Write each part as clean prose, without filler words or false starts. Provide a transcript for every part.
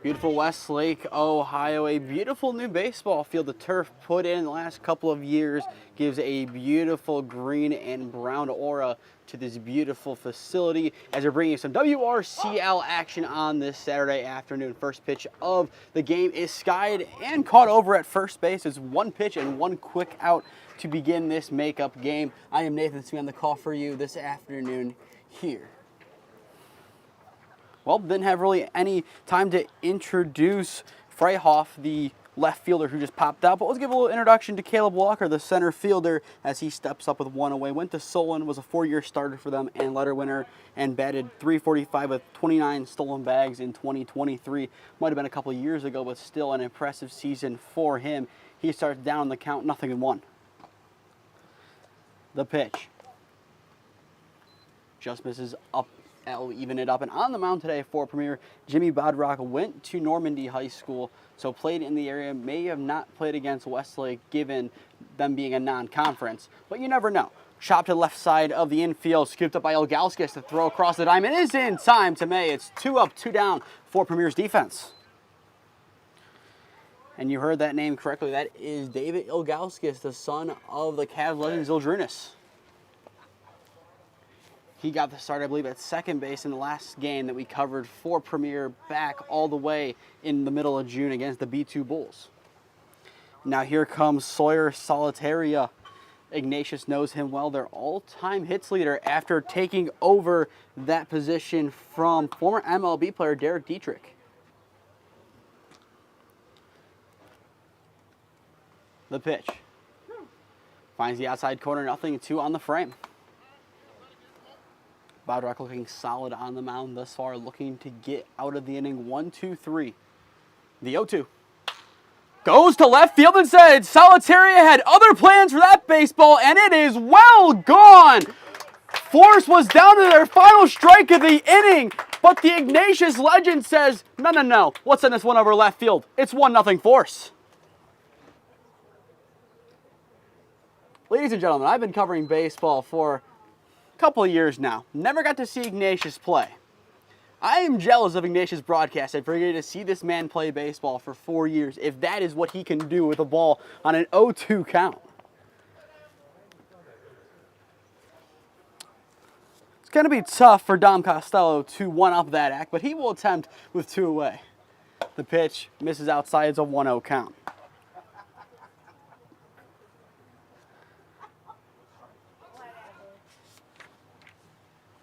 Beautiful Westlake, Ohio, a beautiful new baseball field. The turf put in the last couple of years gives a beautiful green and brown aura to this beautiful facility as they're bringing some WRCL action on this Saturday afternoon. First pitch of the game is skied and caught over at first base. It's one pitch and one quick out to begin this makeup game. I am Nathan Smee on the call for you this afternoon here. Well, didn't have really any time to introduce Freihoff, the left fielder who just popped out, but let's give a little introduction to Caleb Walker, the center fielder, as he steps up with one away. Went to Solon, was a 4-year starter for them and letter winner, and batted .345 with 29 stolen bags in 2023. Might have been a couple of years ago, but still an impressive season for him. He starts down the count, 0-1. The pitch. Just misses up. That'll even it up. And on the mound today for Premier, Jimmy Bodrock went to Normandy High School, so played in the area. May have not played against Westlake given them being a non-conference, but you never know. Chopped to the left side of the infield, scooped up by Ilgauskas to throw across the diamond. It is in time to May. It's 2 up, 2 down for Premier's defense. And you heard that name correctly. That is David Ilgauskas, the son of the Cavs legend Zildjiūnas. He got the start, I believe, at second base in the last game that we covered for Premier back all the way in the middle of June against the B2 Bulls. Now here comes Sawyer Solitaria. Ignatius knows him well, their all-time hits leader after taking over that position from former MLB player Derek Dietrich. The pitch. Finds the outside corner, 0-2 on the frame. Bodrock looking solid on the mound thus far, looking to get out of the inning. 1-2-3. The 0-2. Goes to left field and said Solitaria had other plans for that baseball, and it is well gone. Force was down to their final strike of the inning, but the Ignatius legend says, no, let's send this one over left field. It's 1-0 Force. Ladies and gentlemen, I've been covering baseball for couple of years now. Never got to see Ignatius play. I am jealous of Ignatius' broadcast. I figured to see this man play baseball for 4 years, if that is what he can do with a ball on an 0-2 count. It's going to be tough for Dom Costello to one-up that act, but he will attempt with 2 away. The pitch misses outside. It's a 1-0 count.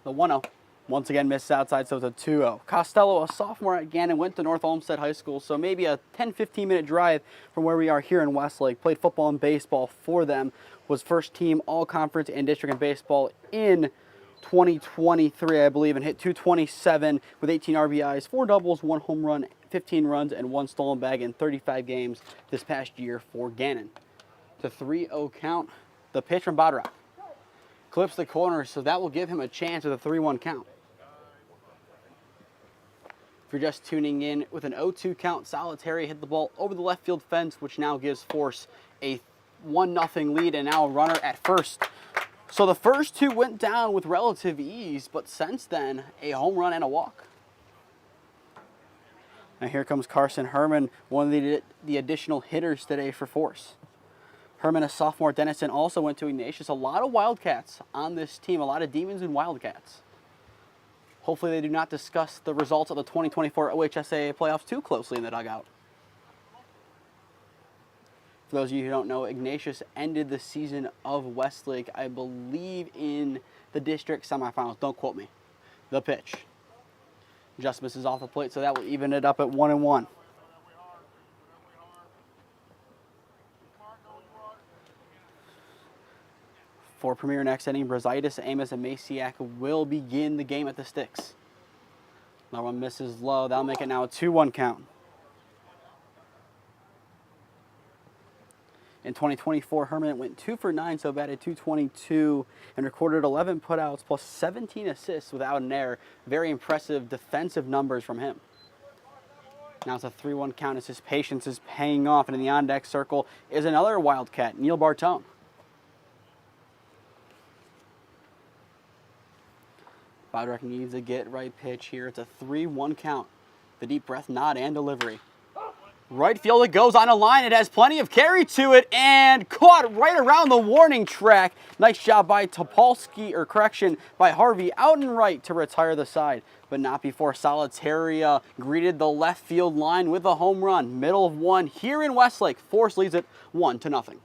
The 1-0 once again misses outside, so it's a 2-0. Costello, a sophomore at Gannon, went to North Olmsted High School, so maybe a 10-15 minute drive from where we are here in Westlake. Played football and baseball for them. Was first team all-conference and district in baseball in 2023, I believe, and hit .227 with 18 RBIs, 4 doubles, 1 home run, 15 runs, and 1 stolen bag in 35 games this past year for Gannon. The 3-0 count. The pitch from Bodrock. Clips the corner, so that will give him a chance with a 3-1 count. If you're just tuning in, with an 0-2 count, Solitaria hit the ball over the left field fence, which now gives Force a 1-0 lead and now a runner at first. So the first 2 went down with relative ease, but since then, a home run and a walk. Now here comes Carson Herman, one of the additional hitters today for Force. Herman, a sophomore at Denison, also went to Ignatius. A lot of Wildcats on this team, a lot of Demons and Wildcats. Hopefully they do not discuss the results of the 2024 OHSAA playoffs too closely in the dugout. For those of you who don't know, Ignatius ended the season of Westlake, I believe, in the district semifinals. Don't quote me. The pitch. Just misses off the plate, so that will even it up at 1-1. For Premier next inning, Brazaitis, Amos, and Masiak will begin the game at the sticks. That one misses low. That'll make it now a 2-1 count. In 2024, Herman went 2 for 9, so batted .222 and recorded 11 putouts plus 17 assists without an error. Very impressive defensive numbers from him. Now it's a 3-1 count as his patience is paying off, and in the on-deck circle is another Wildcat, Neil Bartone. Bodrock needs a get-right pitch here. It's a 3-1 count. The deep breath, nod, and delivery. Right field, it goes on a line. It has plenty of carry to it and caught right around the warning track. Nice job by by Harvey out and right to retire the side, but not before Solitaria greeted the left field line with a home run. Middle of one here in Westlake. Force leads it 1-0.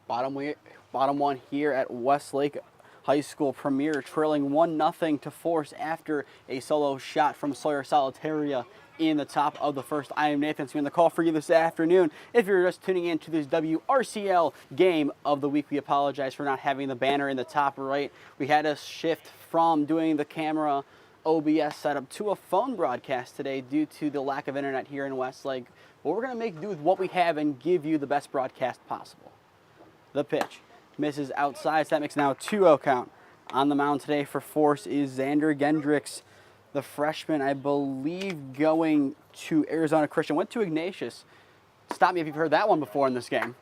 Bottom one here at Westlake High School Premier, trailing 1-0 to Force after a solo shot from Sawyer Solitaria in the top of the first. I am Nathan Smee, the call for you this afternoon. If you're just tuning in to this WRCL game of the week, we apologize for not having the banner in the top right. We had to shift from doing the camera OBS setup to a phone broadcast today due to the lack of internet here in Westlake. But we're going to make do with what we have and give you the best broadcast possible. The pitch misses outside, so that makes now a 2-0 count. On the mound today for Force is Xander Gendricks, the freshman, I believe going to Arizona Christian, went to Ignatius. Stop me if you've heard that one before in this game.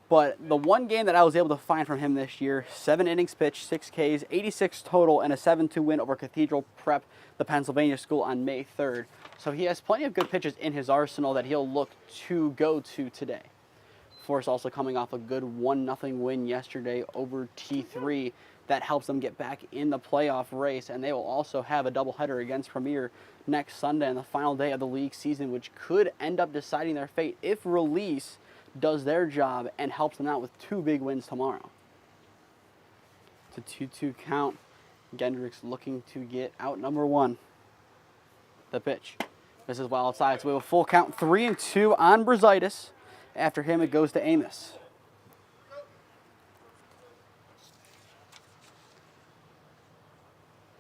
But the one game that I was able to find from him this year, 7 innings pitched, 6 Ks, 86 total, and a 7-2 win over Cathedral Prep, the Pennsylvania school, on May 3rd. So he has plenty of good pitches in his arsenal that he'll look to go to today. Force also coming off a good 1-0 win yesterday over T3. That helps them get back in the playoff race, and they will also have a doubleheader against Premier next Sunday on the final day of the league season, which could end up deciding their fate if Release does their job and helps them out with 2 big wins tomorrow. It's a 2-2 count. Gendricks looking to get out number 1. The pitch. This is well outside, so we have a full count, 3-2 on Brazaitis. After him, it goes to Amos.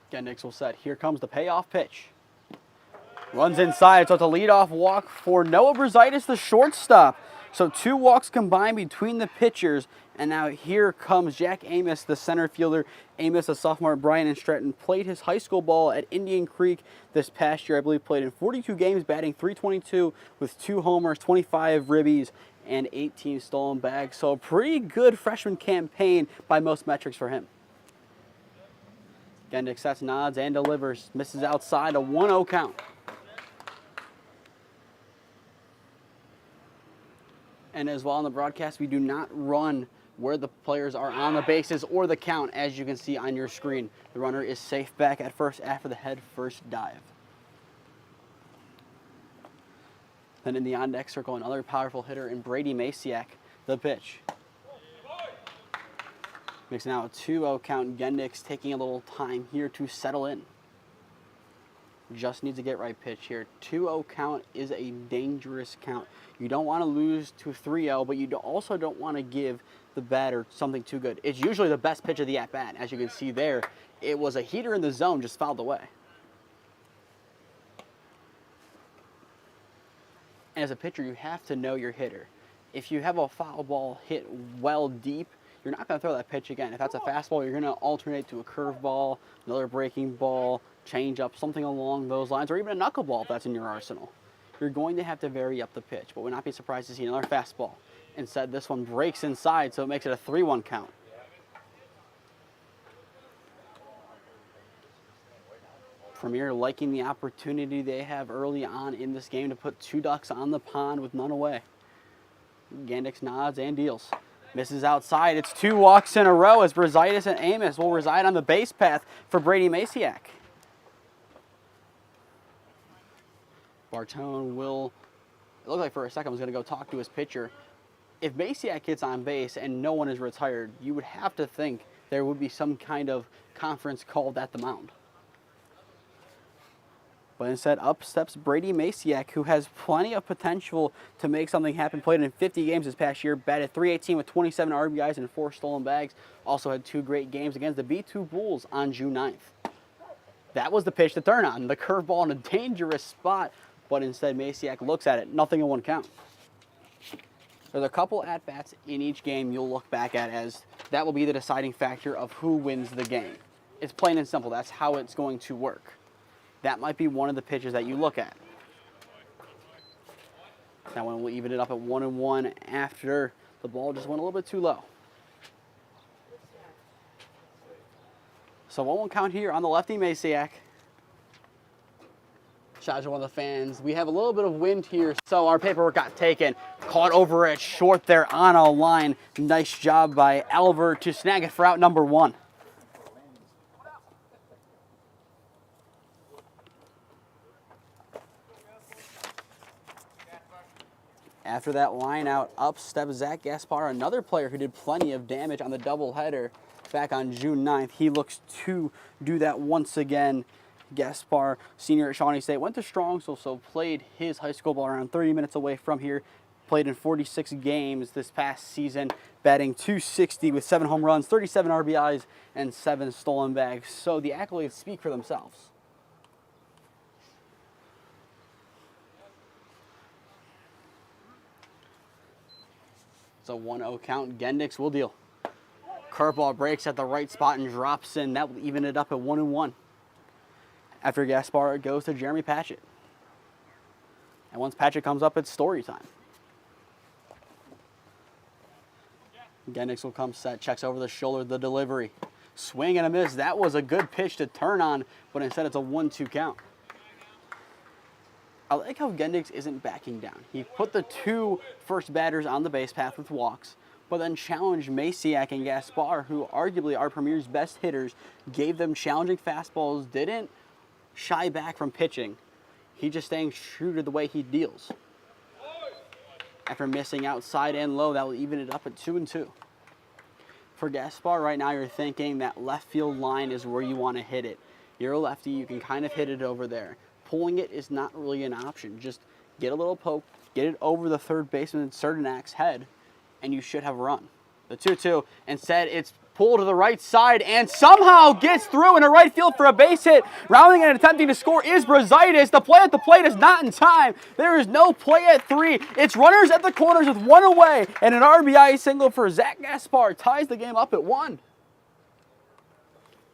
Gendricks will set. Here comes the payoff pitch. Runs inside, so it's a leadoff walk for Noah Brazaitis, the shortstop. So 2 walks combined between the pitchers, and now here comes Jack Amos, the center fielder. Amos, a sophomore at Bryan and Stratton, played his high school ball at Indian Creek this past year. I believe played in 42 games, batting .322 with 2 homers, 25 ribbies, and 18 stolen bags. So a pretty good freshman campaign by most metrics for him. Gendricks sets, nods, and delivers. Misses outside, a 1-0 count. And as well on the broadcast, we do not run where the players are on the bases or the count, as you can see on your screen. The runner is safe back at first after the head first dive. Then in the on-deck circle, another powerful hitter in Brady Masiak, the pitch. Makes now a 2-0 count. Gendricks taking a little time here to settle in. Just needs to get right pitch here. 2-0 count is a dangerous count. You don't want to lose to 3-0, but you also don't want to give the batter something too good. It's usually the best pitch of the at-bat. As you can see there, it was a heater in the zone, just fouled away. And as a pitcher, you have to know your hitter. If you have a foul ball hit well deep, you're not going to throw that pitch again. If that's a fastball, you're going to alternate to a curveball, another breaking ball, change up, something along those lines, or even a knuckleball if that's in your arsenal. you're going to have to vary up the pitch, but would not be surprised to see another fastball. Instead, this one breaks inside, so it makes it a 3-1 count. Premier liking the opportunity they have early on in this game to put 2 ducks on the pond with none away. Gendix nods and deals. Misses outside. It's 2 walks in a row as Brunswick and Amos will reside on the base path for Brady Masiak. Bartone will, it looked like for a second was going to go talk to his pitcher. If Masiak gets on base and no one is retired, you would have to think there would be some kind of conference called at the mound. But instead, up steps Brady Masiak, who has plenty of potential to make something happen. Played in 50 games this past year, batted .318 with 27 RBIs and 4 stolen bags. Also had 2 great games against the B2 Bulls on June 9th. That was the pitch to turn on, the curveball in a dangerous spot, but instead Masiak looks at it, nothing in 1 count. There's a couple at-bats in each game you'll look back at as that will be the deciding factor of who wins the game. It's plain and simple, that's how it's going to work. That might be one of the pitches that you look at. That one will even it up at 1-1 after the ball just went a little bit too low. So 1-1 count here on the lefty Masiak. Shout out to one of the fans. We have a little bit of wind here, so our paperwork got taken. Caught over at short there on a line. Nice job by Alver to snag it for out number 1. After that line out, up steps Zach Gaspar, another player who did plenty of damage on the doubleheader back on June 9th. He looks to do that once again. Gaspar, senior at Shawnee State, went to Strongsville, so played his high school ball around 30 minutes away from here. Played in 46 games this past season, batting .260 with 7 home runs, 37 RBIs, and 7 stolen bags. So the accolades speak for themselves. It's a 1-0 count. Gendix will deal. Curveball breaks at the right spot and drops in. That will even it up at 1-1. After Gaspar, it goes to Jeremy Patchett. And once Patchett comes up, it's story time. Gendix will come set, checks over the shoulder, the delivery. Swing and a miss. That was a good pitch to turn on, but instead it's a 1-2 count. I like how Gendix isn't backing down. He put the 2 first batters on the base path with walks, but then challenged Masiak and Gaspar, who arguably are Premier's best hitters, gave them challenging fastballs, didn't shy back from pitching. He just staying true to the way he deals. After missing outside and low, that will even it up at 2-2. For Gaspar, right now you're thinking that left field line is where you want to hit it. You're a lefty, you can kind of hit it over there. Pulling it is not really an option. Just get a little poke, get it over the third baseman, Cerdinac's head, and you should have a run. The 2-2, instead it's pulled to the right side and somehow gets through into right field for a base hit. Rounding and attempting to score is Brunswick. The play at the plate is not in time. There is no play at 3. It's runners at the corners with 1 away, and an RBI single for Zach Gaspar ties the game up at 1.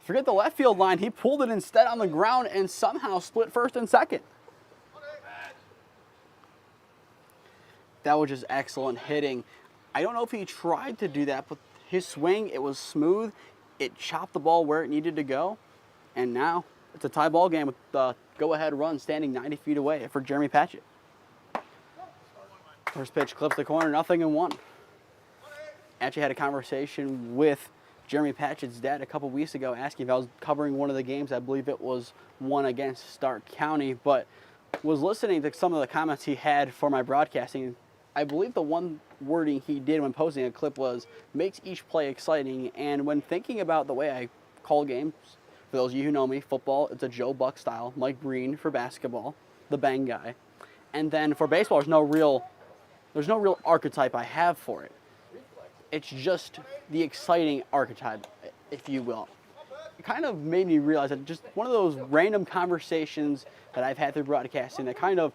Forget the left field line. He pulled it instead on the ground and somehow split first and second. That was just excellent hitting. I don't know if he tried to do that, but his swing, it was smooth. It chopped the ball where it needed to go. And now it's a tie ball game with the go-ahead run standing 90 feet away for Jeremy Patchett. First pitch clips the corner, 0-1. Actually had a conversation with Jeremy Patchett's dad a couple weeks ago asking if I was covering one of the games. I believe it was one against Stark County, but was listening to some of the comments he had for my broadcasting. I believe the one wording he did when posting a clip was, makes each play exciting. And when thinking about the way I call games, for those of you who know me, football, it's a Joe Buck style. Mike Breen for basketball, the bang guy. And then for baseball, there's no real archetype I have for it. It's just the exciting archetype, if you will. It kind of made me realize that just one of those random conversations that I've had through broadcasting that kind of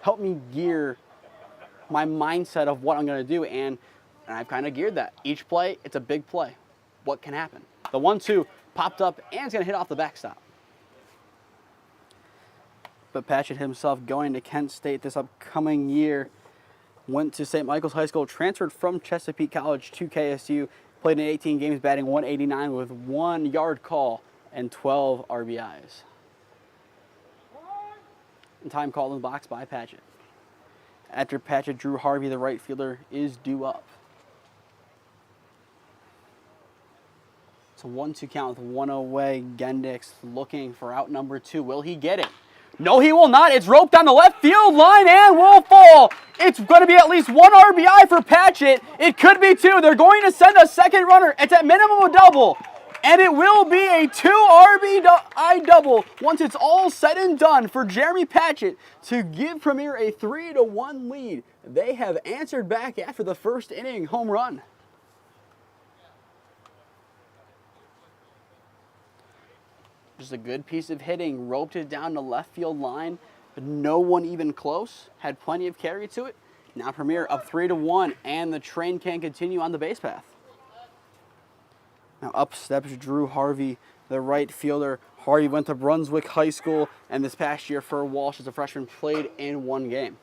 helped me gear my mindset of what I'm going to do, and I've kind of geared that. Each play, it's a big play. What can happen? The 1-2 popped up, and it's going to hit off the backstop. but Patchett himself going to Kent State this upcoming year. Went to St. Michael's High School, transferred from Chesapeake College to KSU, played in 18 games, batting .189 with 1 yard call and 12 RBIs. And time called in the box by Patchett. After Patchett, Drew Harvey, the right fielder, is due up. It's a 1-2 count with 1 away. Gendix looking for out number 2. Will he get it? No, he will not. It's roped down the left field line and will fall. It's going to be at least 1 RBI for Patchett. It could be 2. They're going to send a second runner. It's at minimum a double. And it will be a 2 RBI double once it's all said and done for Jeremy Patchett to give Premier a 3-1 lead. They have answered back after the first inning home run. Just a good piece of hitting, roped it down the left field line, but no one even close. Had plenty of carry to it. Now Premier up 3-1, and the train can continue on the base path. Now up steps Drew Harvey, the right fielder. Harvey went to Brunswick High School, and this past year for Walsh as a freshman played in 1 game.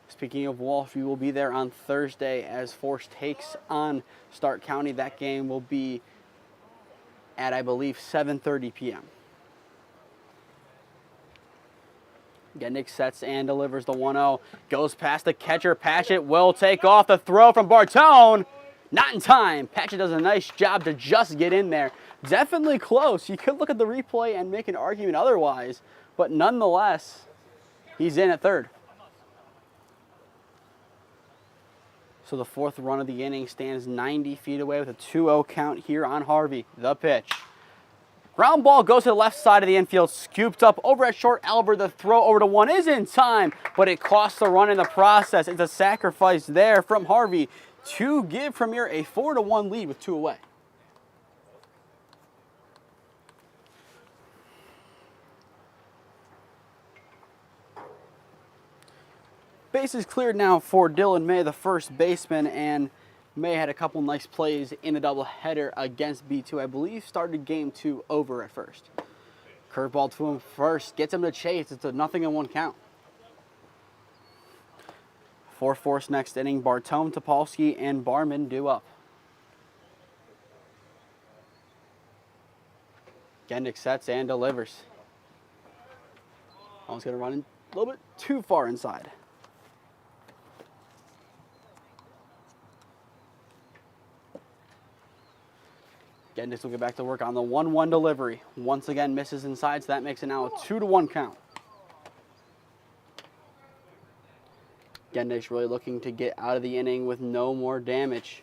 Speaking of Walsh, we will be there on Thursday as Force takes on Stark County. That game will be at, I believe, 7:30 p.m. Gendix sets and delivers the 1-0. Goes past the catcher. Patchett will take off the throw from Bartone. Not in time. Patchett does a nice job to just get in there. Definitely close. You could look at the replay and make an argument otherwise, but nonetheless, he's in at third. So the 4th run of the inning stands 90 feet away with a 2-0 count here on Harvey. The pitch. Ground ball goes to the left side of the infield, scooped up over at short. Albert, the throw over to 1 is in time, but it costs the run in the process. It's a sacrifice there from Harvey to give Premier a 4-1 lead with 2 away. Bases cleared now for Dylan May, the first baseman, and May had a couple nice plays in the doubleheader against B2. I believe started game 2 over at first. Curveball to him first, gets him to chase. It's a 0-1 count. For Force next inning, Bartone, Topolsky, and Barman due up. Gendix sets and delivers. Almost going to run in a little bit too far inside. Gendix will get back to work on the 1-1 delivery. Once again, misses inside, so that makes it now a 2-1 count. Gendix really looking to get out of the inning with no more damage.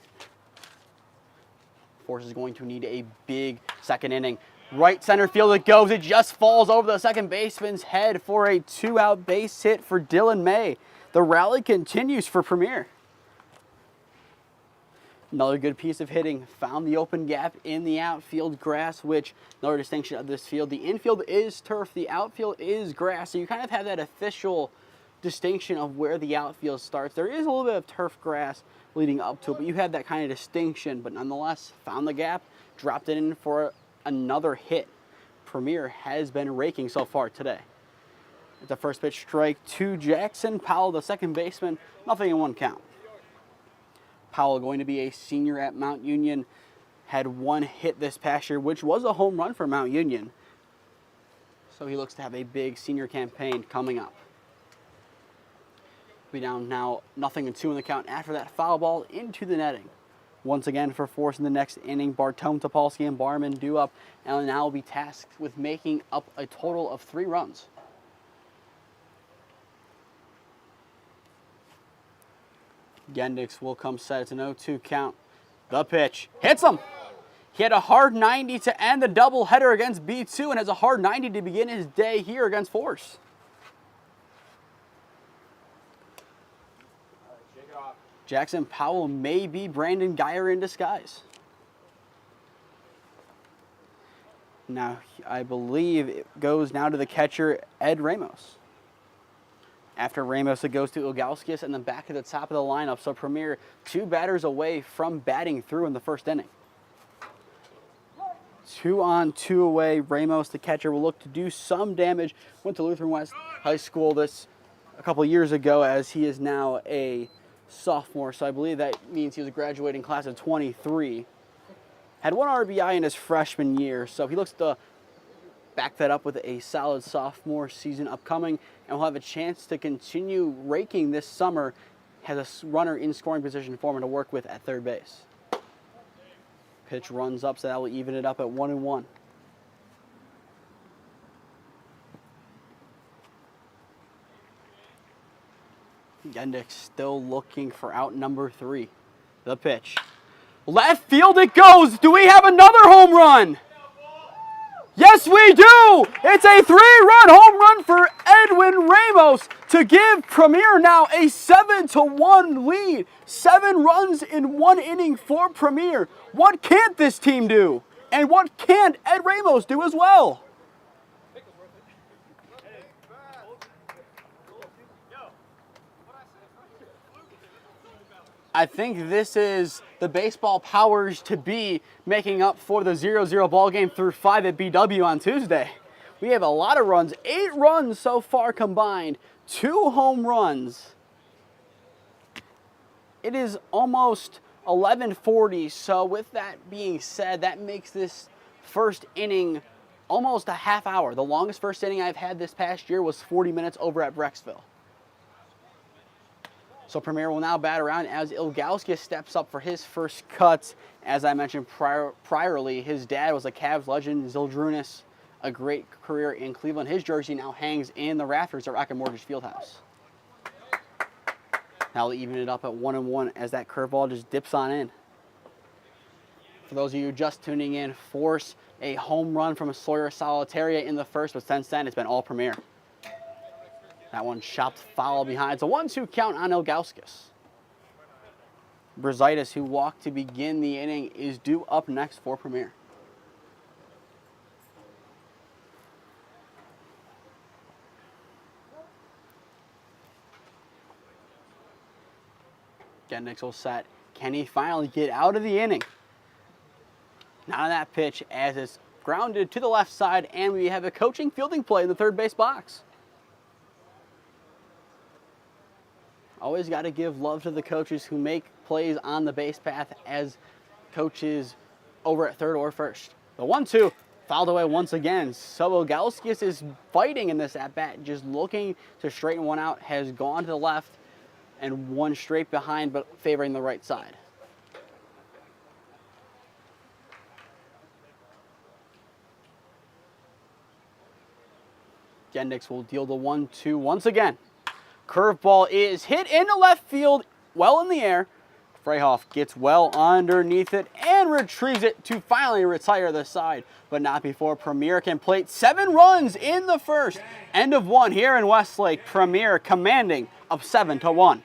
Force is going to need a big second inning. Right center field it goes. It just falls over the second baseman's head for a 2-out base hit for Dylan May. The rally continues for Premier. Another good piece of hitting. Found the open gap in the outfield grass, which another distinction of this field. The infield is turf. The outfield is grass. So you kind of have that official distinction of where the outfield starts. There is a little bit of turf grass leading up to it, but you have that kind of distinction. But nonetheless, found the gap, dropped it in for another hit. Premier has been raking so far today. It's a first pitch strike to Jackson Powell, the second baseman. 0-1 count. Powell, going to be a senior at Mount Union, had 1 hit this past year, which was a home run for Mount Union. So he looks to have a big senior campaign coming up. Be down now 0-2 in the count after that foul ball into the netting. Once again for Force in the next inning, Bartone, Topolsky, and Barman due up, and now will be tasked with making up a total of 3 runs. Gendix will come set. It's an 0-2 count. The pitch. Hits him. He had a hard 90 to end the doubleheader against B2 and has a hard 90 to begin his day here against Force. Jackson Powell may be Brandon Geyer in disguise. Now, I believe it goes now to the catcher, Ed Ramos. After Ramos, it goes to Ugalskis and then back at the top of the lineup. So Premier 2 batters away from batting through in the first inning. 2-on-2 away. Ramos, the catcher, will look to do some damage. Went to Lutheran West High School this a couple years ago, as he is now a sophomore. So I believe that means he was a graduating class of 23. Had 1 RBI in his freshman year, so he looks to back that up with a solid sophomore season upcoming, and will have a chance to continue raking this summer. Has a runner in scoring position for him to work with at third base. Pitch runs up, so that will even it up at 1-1. Gendix still looking for out number 3. The pitch. Left field it goes. Do we have another home run? Yes, we do! It's a 3-run home run for Edwin Ramos to give Premier now a 7-1 lead. 7 runs in 1 inning for Premier. What can't this team do? And what can't Ed Ramos do as well? I think this is the baseball powers to be making up for the 0-0 ball game through 5 at BW on Tuesday. We have a lot of runs, 8 runs so far combined, 2 home runs. It is almost 11:40, so with that being said, that makes this first inning almost a half hour. The longest first inning I've had this past year was 40 minutes over at Brecksville. So Premier will now bat around as Ilgauskas steps up for his first cuts. As I mentioned priorly, his dad was a Cavs legend, Zildrunas, a great career in Cleveland. His jersey now hangs in the rafters at Rocket Mortgage Fieldhouse. Now they'll even it up at 1-1 as that curveball just dips on in. For those of you just tuning in, force a home run from Sawyer Solitaria in the first, but since then it's been all Premier. That one chopped foul behind. It's a 1-2 count on Ilgauskas. Brazaitis, who walked to begin the inning, is due up next for Premier. Gendix will set. Can he finally get out of the inning? Not on that pitch, as it's grounded to the left side, and we have a coaching fielding play in the third base box. Always got to give love to the coaches who make plays on the base path as coaches over at third or first. The 1-2 fouled away once again. So Ilgauskas is fighting in this at-bat, just looking to straighten one out, has gone to the left and one straight behind, but favoring the right side. Gendix will deal the 1-2 once again. Curveball is hit into left field, well in the air. Freyhoff gets well underneath it and retrieves it to finally retire the side, but not before Premier can plate 7 runs in the first. End of 1 here in Westlake. Premier commanding up 7-1.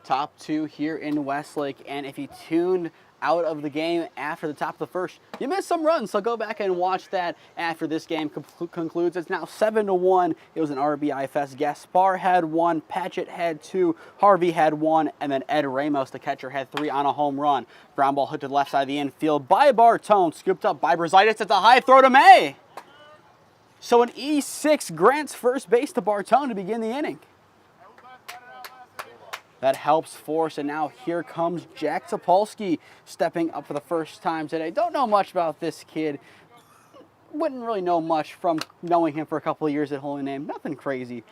top two here in Westlake. And if you tuned out of the game after the top of the first, you missed some runs, so go back and watch that after this game concludes. It's now 7-1. It was an RBI fest. Gaspar had one, Patchett had two, Harvey had one, and then Ed Ramos, the catcher, had three on a home run. Ground ball hit to the left side of the infield by Bartone, scooped up by Brazaitis. It's a high throw to May. So an E6 grants first base to Bartone to begin the inning. That helps force, and now here comes Jack Topolsky stepping up for the first time today. Don't know much about this kid. Wouldn't really know much from knowing him for a couple of years at Holy Name. Nothing crazy.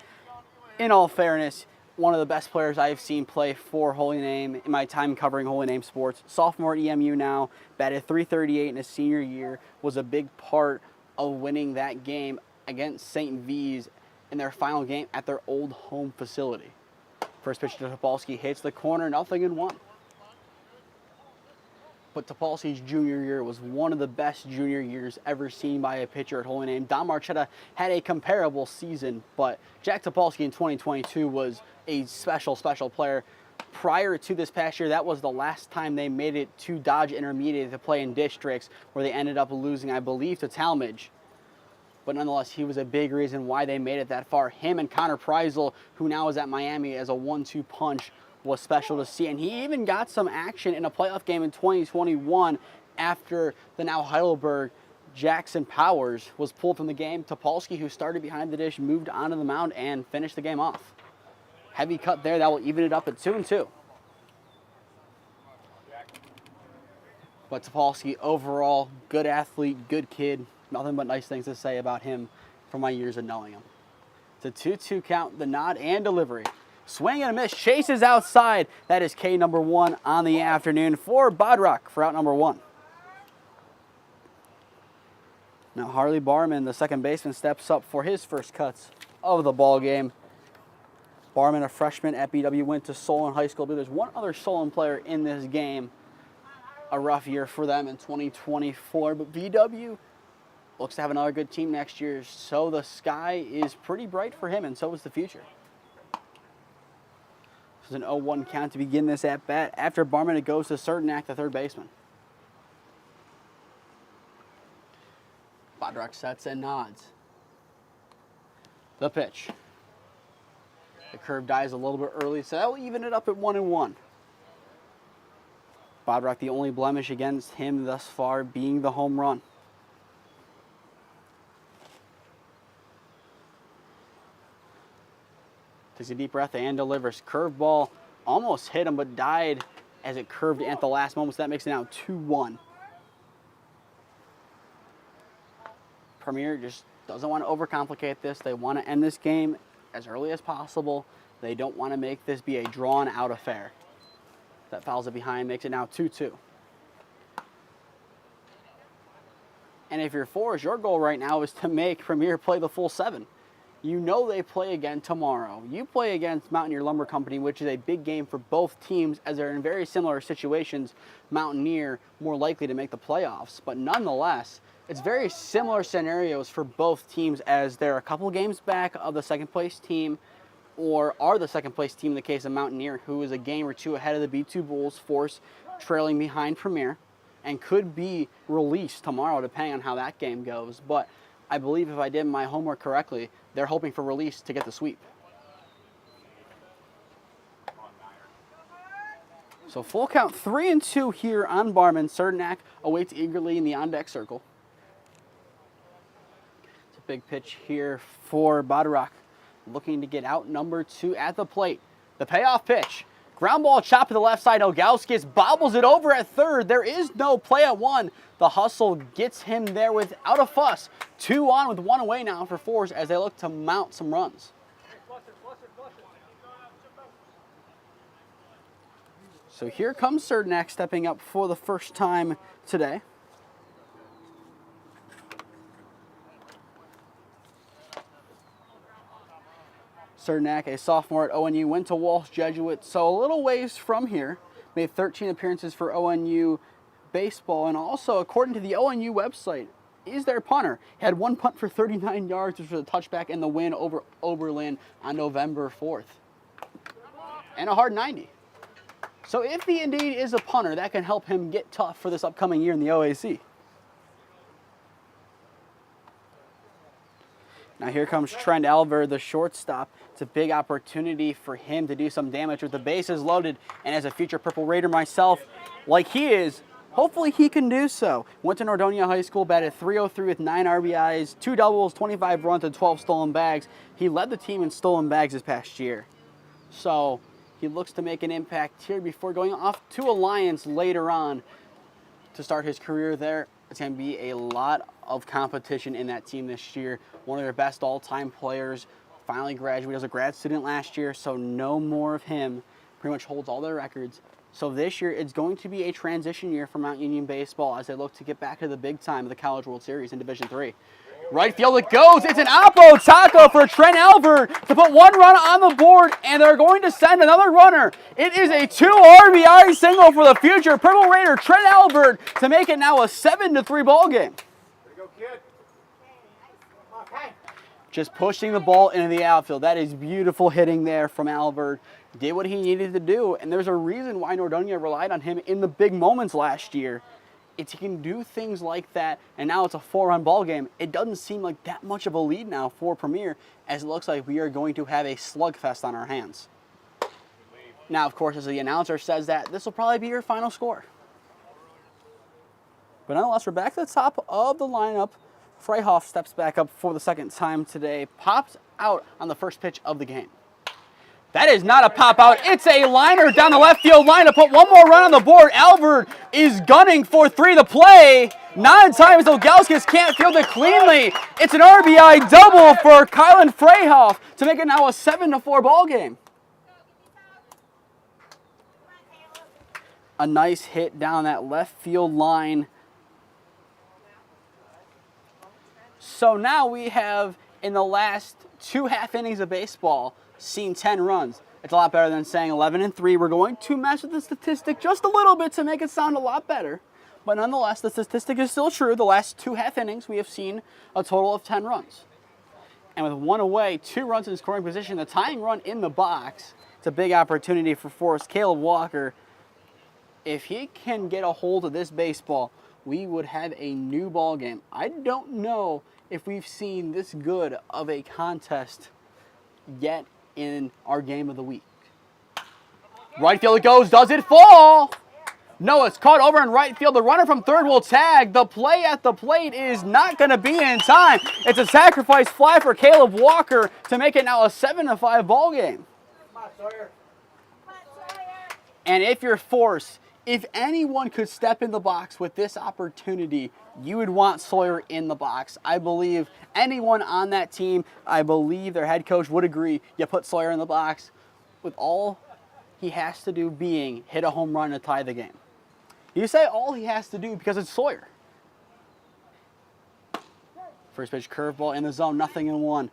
In all fairness, one of the best players I've seen play for Holy Name in my time covering Holy Name sports. Sophomore at EMU now, batted .338 in his senior year, was a big part of winning that game against St. V's in their final game at their old home facility. First pitch to Topolsky hits the corner, 0-1. But Topolsky's junior year was one of the best junior years ever seen by a pitcher at Holy Name. Don Marchetta had a comparable season, but Jack Topolsky in 2022 was a special player. Prior to this past year, that was the last time they made it to Dodge Intermediate to play in districts, where they ended up losing, I believe, to Talmadge. But nonetheless, he was a big reason why they made it that far. Him and Connor Preisel, who now is at Miami as a 1-2 punch, was special to see. And he even got some action in a playoff game in 2021 after the now Heidelberg Jackson Powers was pulled from the game. Topolsky, who started behind the dish, moved onto the mound and finished the game off. Heavy cut there. That will even it up at 2-2. But Topolsky, overall, good athlete, good kid. Nothing but nice things to say about him from my years of knowing him. It's a 2-2 count, the nod and delivery. Swing and a miss, chases outside. That is K number 1 on the afternoon for Bodrock for out number 1. Now Harley Barman, the second baseman, steps up for his first cuts of the ball game. Barman, a freshman at BW, went to Solon High School. But there's one other Solon player in this game. A rough year for them in 2024, but BW looks to have another good team next year, so the sky is pretty bright for him, and so is the future. This is an 0-1 count to begin this at-bat. After Barman, it goes to Cernak, the third baseman. Bodrock sets and nods. The pitch. The curve dies a little bit early, so that will even it up at 1-1. Bodrock, the only blemish against him thus far being the home run. Takes a deep breath and delivers. Curveball almost hit him, but died as it curved at the last moment. So that makes it now 2-1. Premier just doesn't want to overcomplicate this. They want to end this game as early as possible. They don't want to make this be a drawn-out affair. That fouls it behind, makes it now 2-2. And if you're Forest, your goal right now is to make Premier play the full 7. You know they play again tomorrow. You play against Mountaineer Lumber Company, which is a big game for both teams as they're in very similar situations. Mountaineer more likely to make the playoffs, but nonetheless, it's very similar scenarios for both teams as they're a couple games back of the second place team, or are the second place team in the case of Mountaineer, who is a game or two ahead of the B2 Bulls, Force trailing behind Premier, and could be released tomorrow depending on how that game goes. But I believe if I did my homework correctly, they're hoping for release to get the sweep. So full count, 3-2 here on Barman. Cernak awaits eagerly in the on-deck circle. It's a big pitch here for Bodrock, looking to get out number 2 at the plate. The payoff pitch. Ground ball chop to the left side. Ogauskas bobbles it over at third. There is no play at 1. The hustle gets him there without a fuss. 2 on with 1 away now for Force as they look to mount some runs. So here comes Cernak stepping up for the first time today. Cernak, a sophomore at ONU, went to Walsh Jesuit, so a little ways from here. Made 13 appearances for ONU baseball, and also, according to the ONU website, is their punter. He had 1 punt for 39 yards, which was a touchback in the win over Oberlin on November 4th. And a hard 90. So if he indeed is a punter, that can help him get tough for this upcoming year in the OAC. Now here comes Trent Elver, the shortstop. It's a big opportunity for him to do some damage with the bases loaded. And as a future Purple Raider myself, like he is, hopefully he can do so. Went to Nordonia High School, batted .303 with 9 RBIs, 2 doubles, 25 runs, and 12 stolen bags. He led the team in stolen bags this past year. So he looks to make an impact here before going off to Alliance later on to start his career there. It's going to be a lot of competition in that team this year. One of their best all-time players finally graduated as a grad student last year, so no more of him. Pretty much holds all their records. So this year, it's going to be a transition year for Mount Union baseball as they look to get back to the big time of the College World Series in Division III. Right field it goes. It's an oppo taco for Trent Elver to put 1 run on the board, and they're going to send another runner. It is a 2 RBI single for the future Purple Raider Trent Elver to make it now a 7-3 ball game. Go, kid. Okay. Just pushing the ball into the outfield. That is beautiful hitting there from Albert. Did what he needed to do, and there's a reason why Nordonia relied on him in the big moments last year. It's he can do things like that, and now it's a 4-run ball game. It doesn't seem like that much of a lead now for Premier, as it looks like we are going to have a slugfest on our hands. Now, of course, as the announcer says that, this will probably be your final score. But nonetheless, we're back to the top of the lineup. Freyhoff steps back up for the second time today, pops out on the first pitch of the game. That is not a pop out. It's a liner down the left field line to put 1 more run on the board. Albert is gunning for 3 to play. 9 times Ogalskis can't field it cleanly. It's an RBI double for Kylan Freyhoff to make it now a 7-4 ball game. A nice hit down that left field line. So now we have, in the last 2 half innings of baseball, seen 10 runs. It's a lot better than saying 11-3. We're going to mess with the statistic just a little bit to make it sound a lot better. But nonetheless, the statistic is still true. The last 2 half innings, we have seen a total of 10 runs. And with 1 away, 2 runs in scoring position, the tying run in the box, it's a big opportunity for Forrest Caleb Walker. If he can get a hold of this baseball, we would have a new ball game. I don't know if we've seen this good of a contest yet in our game of the week. Right field it goes. Does it fall? No, it's caught over in right field. The runner from third will tag. The play at the plate is not going to be in time. It's a sacrifice fly for Caleb Walker to make it now a 7-5 ball game. Come on, Sawyer. And if you're Force, if anyone could step in the box with this opportunity, you would want Sawyer in the box. I believe anyone on that team, I believe their head coach would agree, you put Sawyer in the box with all he has to do being hit a home run to tie the game. You say all he has to do because it's Sawyer. First pitch curveball in the zone, 0-1.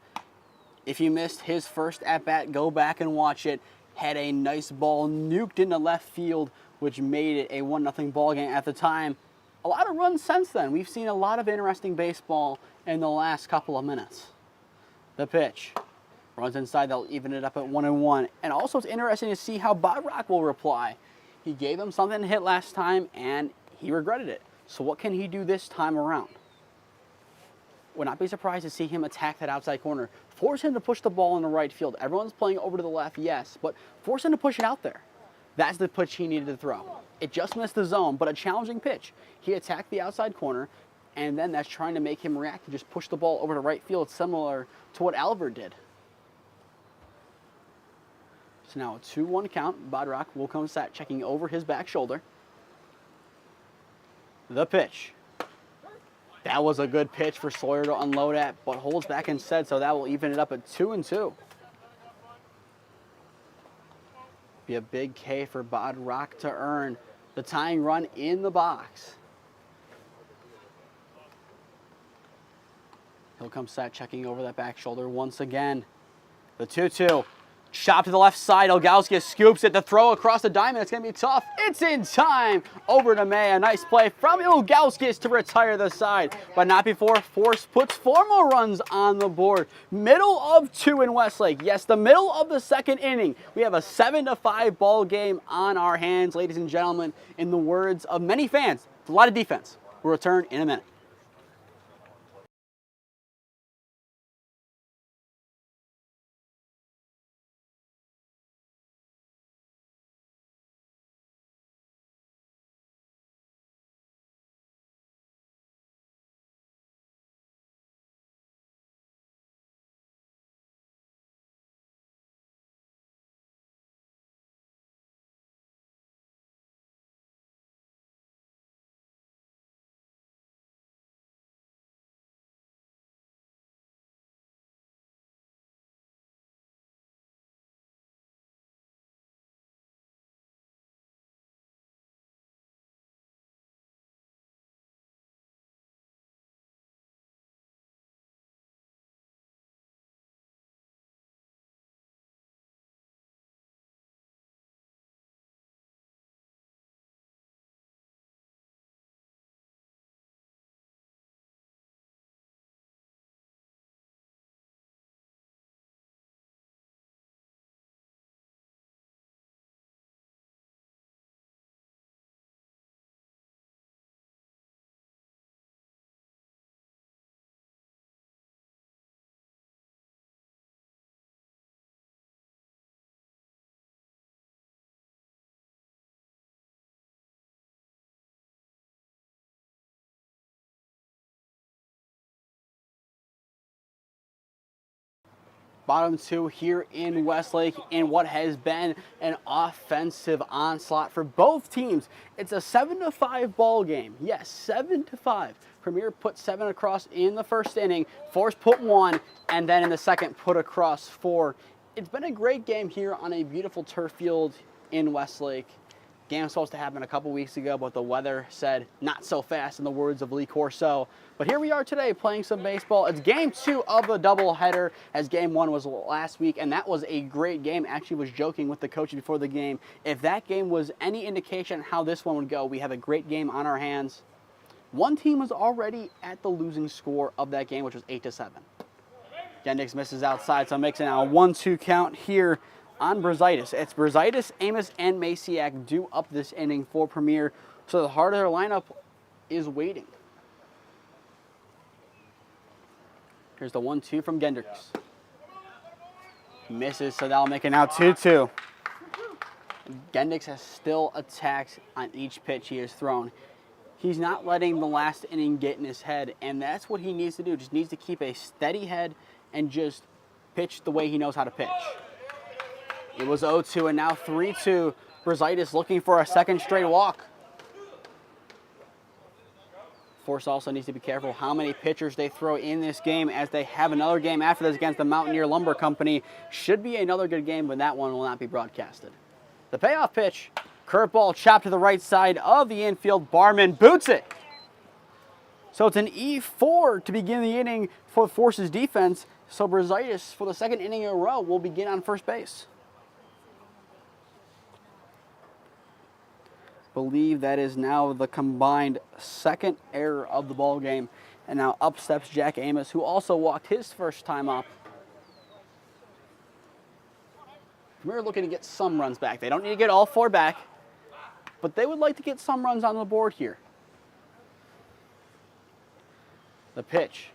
If you missed his first at-bat, go back and watch it. Had a nice ball nuked into left field, which made it a 1-0 ball game at the time. A lot of runs since then. We've seen a lot of interesting baseball in the last couple of minutes. The pitch. Runs inside, they'll even it up at 1-1. And also it's interesting to see how Bodrock will reply. He gave him something to hit last time, and he regretted it. So what can he do this time around? Would not be surprised to see him attack that outside corner. Force him to push the ball in the right field. Everyone's playing over to the left, yes, but force him to push it out there. That's the pitch he needed to throw. It just missed the zone, but a challenging pitch. He attacked the outside corner, and then that's trying to make him react and just push the ball over to right field, similar to what Albert did. So now a 2-1 count. Bodrock will come set, checking over his back shoulder. The pitch. That was a good pitch for Sawyer to unload at, but holds back instead, so that will even it up at 2-2. Be a big K for Bodrock to earn the tying run in the box. He'll come set, checking over that back shoulder once again. The 2-2. Chop to the left side. Ilgauskas scoops it. The throw across the diamond. It's going to be tough. It's in time. Over to May. A nice play from Ilgauskas to retire the side, but not before Force puts 4 more runs on the board. Middle of 2 in Westlake. Yes, the middle of the second inning. We have a 7-5 ball game on our hands, ladies and gentlemen. In the words of many fans, it's a lot of defense. We'll return in a minute. Bottom 2 here in Westlake in what has been an offensive onslaught for both teams. It's a 7-5 ball game. Yes, 7-5. Premier put 7 across in the first inning. Force put 1, and then in the second put across 4. It's been a great game here on a beautiful turf field in Westlake. Game was supposed to happen a couple weeks ago, but the weather said not so fast, in the words of Lee Corso. But here we are today playing some baseball. It's game 2 of a doubleheader, as game 1 was last week, and that was a great game. Actually was joking with the coach before the game. If that game was any indication how this one would go, we have a great game on our hands. One team was already at the losing score of that game, which was 8-7. Gendix misses outside, so it makes it now a 1-2 count here on Brunswick. It's Brunswick, Amos, and Maciak due up this inning for Premier, so the heart of their lineup is waiting. Here's the 1-2 from Gendricks. Misses, so that'll make it now 2-2. Gendricks has still attacked on each pitch he has thrown. He's not letting the last inning get in his head, and that's what he needs to do. Just needs to keep a steady head and just pitch the way he knows how to pitch. It was 0-2 and now 3-2. Brunswick looking for a second straight walk. Force also needs to be careful how many pitchers they throw in this game, as they have another game after this against the Mountaineer Lumber Company. Should be another good game, but that one will not be broadcasted. The payoff pitch, curveball chopped to the right side of the infield. Barman boots it. So it's an E4 to begin the inning for Force's defense. So Brunswick, for the second inning in a row, will begin on first base. Believe that is now the combined second error of the ball game. And now up steps Jack Amos, who also walked his first time up. We're looking to get some runs back. They don't need to get all 4 back, but they would like to get some runs on the board here. The pitch,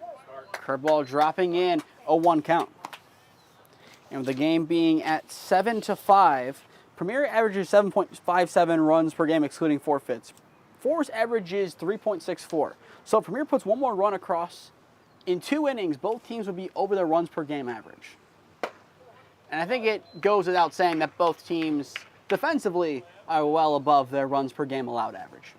curveball dropping in, 0-1 count. And with the game being at 7-5, Premier averages 7.57 runs per game, excluding forfeits. Force averages 3.64. So if Premier puts 1 more run across in 2 innings, both teams would be over their runs per game average. And I think it goes without saying that both teams defensively are well above their runs per game allowed average.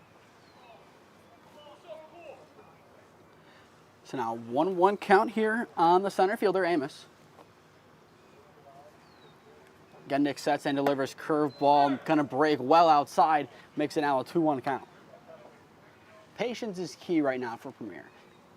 So now 1-1 count here on the center fielder, Amos. Gendricks sets and delivers curveball, gonna break well outside, makes it now a 2-1 count. Patience is key right now for Premier.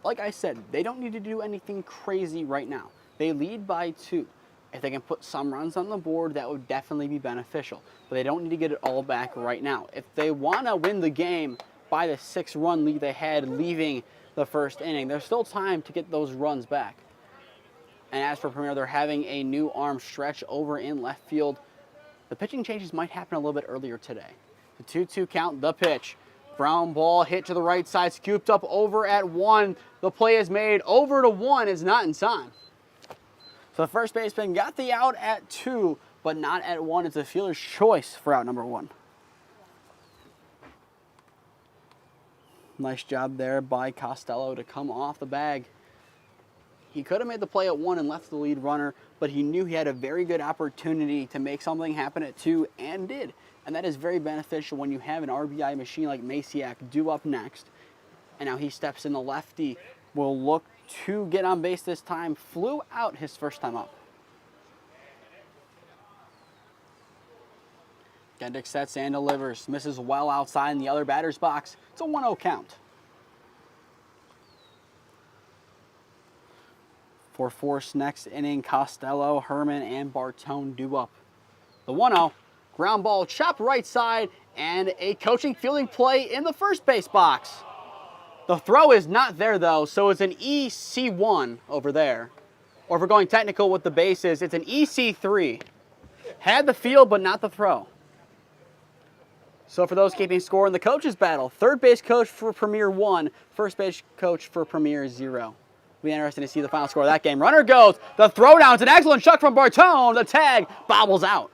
Like I said, they don't need to do anything crazy right now. They lead by 2. If they can put some runs on the board, that would definitely be beneficial. But they don't need to get it all back right now. If they want to win the game by the 6-run lead they had leaving the first inning, there's still time to get those runs back. And as for Premier, they're having a new arm stretch over in left field. The pitching changes might happen a little bit earlier today. The 2-2 count, the pitch. Ground ball hit to the right side, scooped up over at 1. The play is made over to 1. It's not in time. So the first baseman got the out at 2, but not at 1. It's a fielder's choice for out number 1. Nice job there by Costello to come off the bag. He could have made the play at 1 and left the lead runner, but he knew he had a very good opportunity to make something happen at 2 and did. And that is very beneficial when you have an RBI machine like Masiak due up next. And now he steps in. The lefty will look to get on base this time. Flew out his first time up. Gendix sets and delivers. Misses well outside in the other batter's box. It's a 1-0 count. For Force next inning, Costello, Herman, and Bartone due up. The 1-0, ground ball, chopped right side, and a coaching fielding play in the first base box. The throw is not there though, so it's an EC1 over there. Or if we're going technical with the bases, it's an EC3. Had the field, but not the throw. So for those keeping score in the coaches battle, third base coach for Premier 1, first base coach for Premier 0. It'll be interesting to see the final score of that game. Runner goes, the throwdown, it's an excellent chuck from Bartone, the tag bobbles out.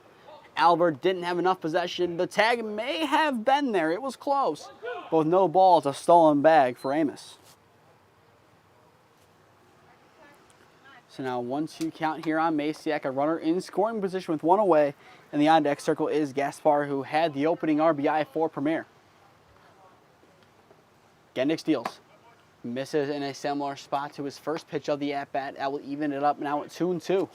Albert didn't have enough possession. The tag may have been there, it was close. But with no balls, a stolen bag for Amos. So now 1-2 count here on Masiak, a runner in scoring position with 1 away. And the on-deck circle is Gaspar, who had the opening RBI for Premier. Gendix deals. Misses in a similar spot to his first pitch of the at-bat. That will even it up now at 2-2.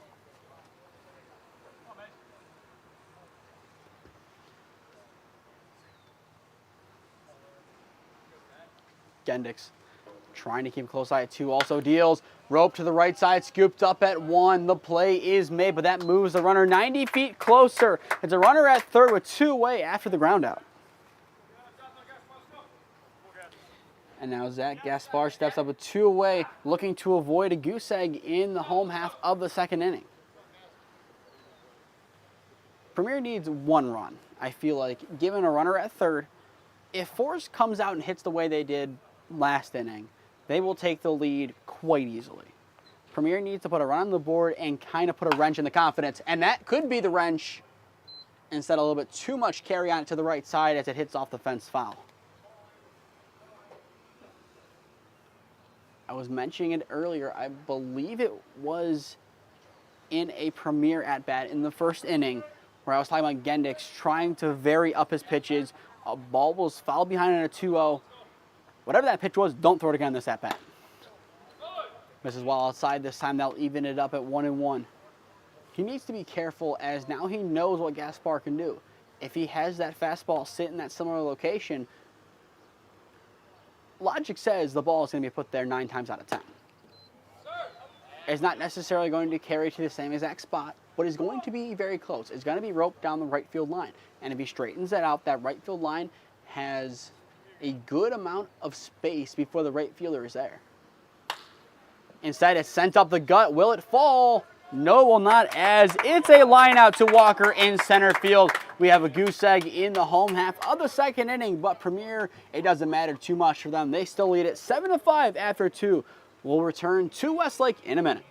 Gendix trying to keep a close eye at 2, also deals. Rope to the right side, scooped up at 1. The play is made, but that moves the runner 90 feet closer. It's a runner at third with 2 away after the ground out. And now Zach Gaspar steps up with 2 away, looking to avoid a goose egg in the home half of the second inning. Premier needs 1 run. I feel like given a runner at third, if Force comes out and hits the way they did last inning, they will take the lead quite easily. Premier needs to put a run on the board and kind of put a wrench in the confidence, and that could be the wrench instead of a little bit too much carry on it to the right side as it hits off the fence foul. I was mentioning it earlier, I believe it was in a Premier at-bat in the first inning where I was talking about Gendix trying to vary up his pitches. A ball was fouled behind in a 2-0. Whatever that pitch was, don't throw it again in this at-bat. Misses well outside this time. They'll even it up at 1-1. He needs to be careful as now he knows what Gaspar can do. If he has that fastball sit in that similar location, logic says the ball is going to be put there 9 times out of 10. It's not necessarily going to carry to the same exact spot, but it's going to be very close. It's going to be roped down the right field line. And if he straightens that out, that right field line has a good amount of space before the right fielder is there. Instead, it's sent up the gut. Will it fall? No, it will not, as it's a line out to Walker in center field. We have a goose egg in the home half of the second inning, but Premier, it doesn't matter too much for them. They still lead it 7-5 after 2. We'll return to Westlake in a minute.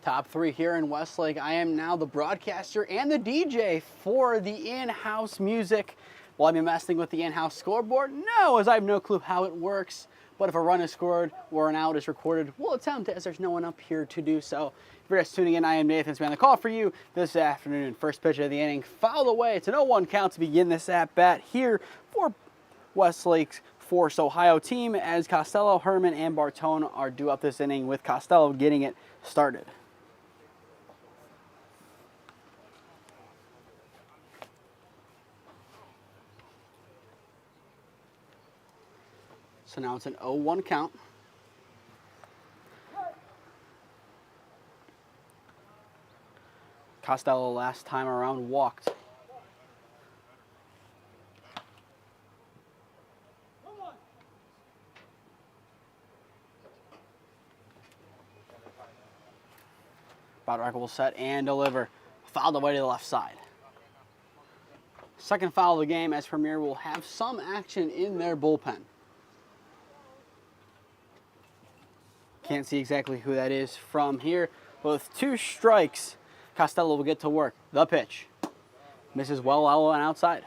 Top three here in Westlake. I am now the broadcaster and the DJ for the in-house music. Will I be messing with the in-house scoreboard? No, as I have no clue how it works. But if a run is scored or an out is recorded, we'll attempt it as there's no one up here to do so. If you're just tuning in, I am Nathan Smee on the call for you this afternoon. First pitch of the inning, fouled away. It's an 0-1 count to begin this at-bat here for Westlake's Force Ohio team as Costello, Herman, and Bartone are due up this inning with Costello getting it started. So now it's an 0-1 count. Costello last time around walked. Bodrock will set and deliver. Fouled away to the left side. Second foul of the game as Premier will have some action in their bullpen. Can't see exactly who that is from here. But with 2 strikes, Costello will get to work. The pitch. Misses well out and outside.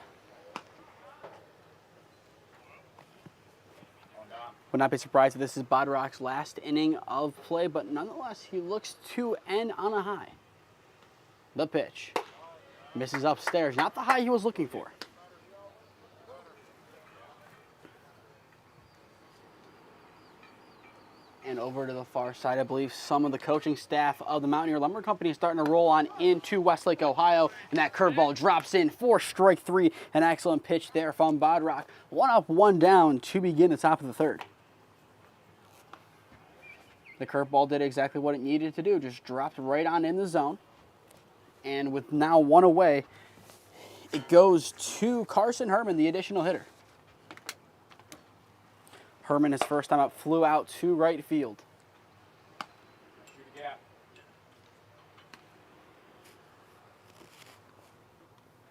Would not be surprised if this is Bodrock's last inning of play, but nonetheless, he looks to end on a high. The pitch. Misses upstairs. Not the high he was looking for. And over to the far side, I believe some of the coaching staff of the Mountaineer Lumber Company is starting to roll on into Westlake, Ohio. And that curveball drops in for strike 3. An excellent pitch there from Bodrock. 1 up, 1 down to begin the top of the third. The curveball did exactly what it needed to do. Just dropped right on in the zone. And with now 1 away, it goes to Carson Herman, the additional hitter. Herman, his first time up, flew out to right field.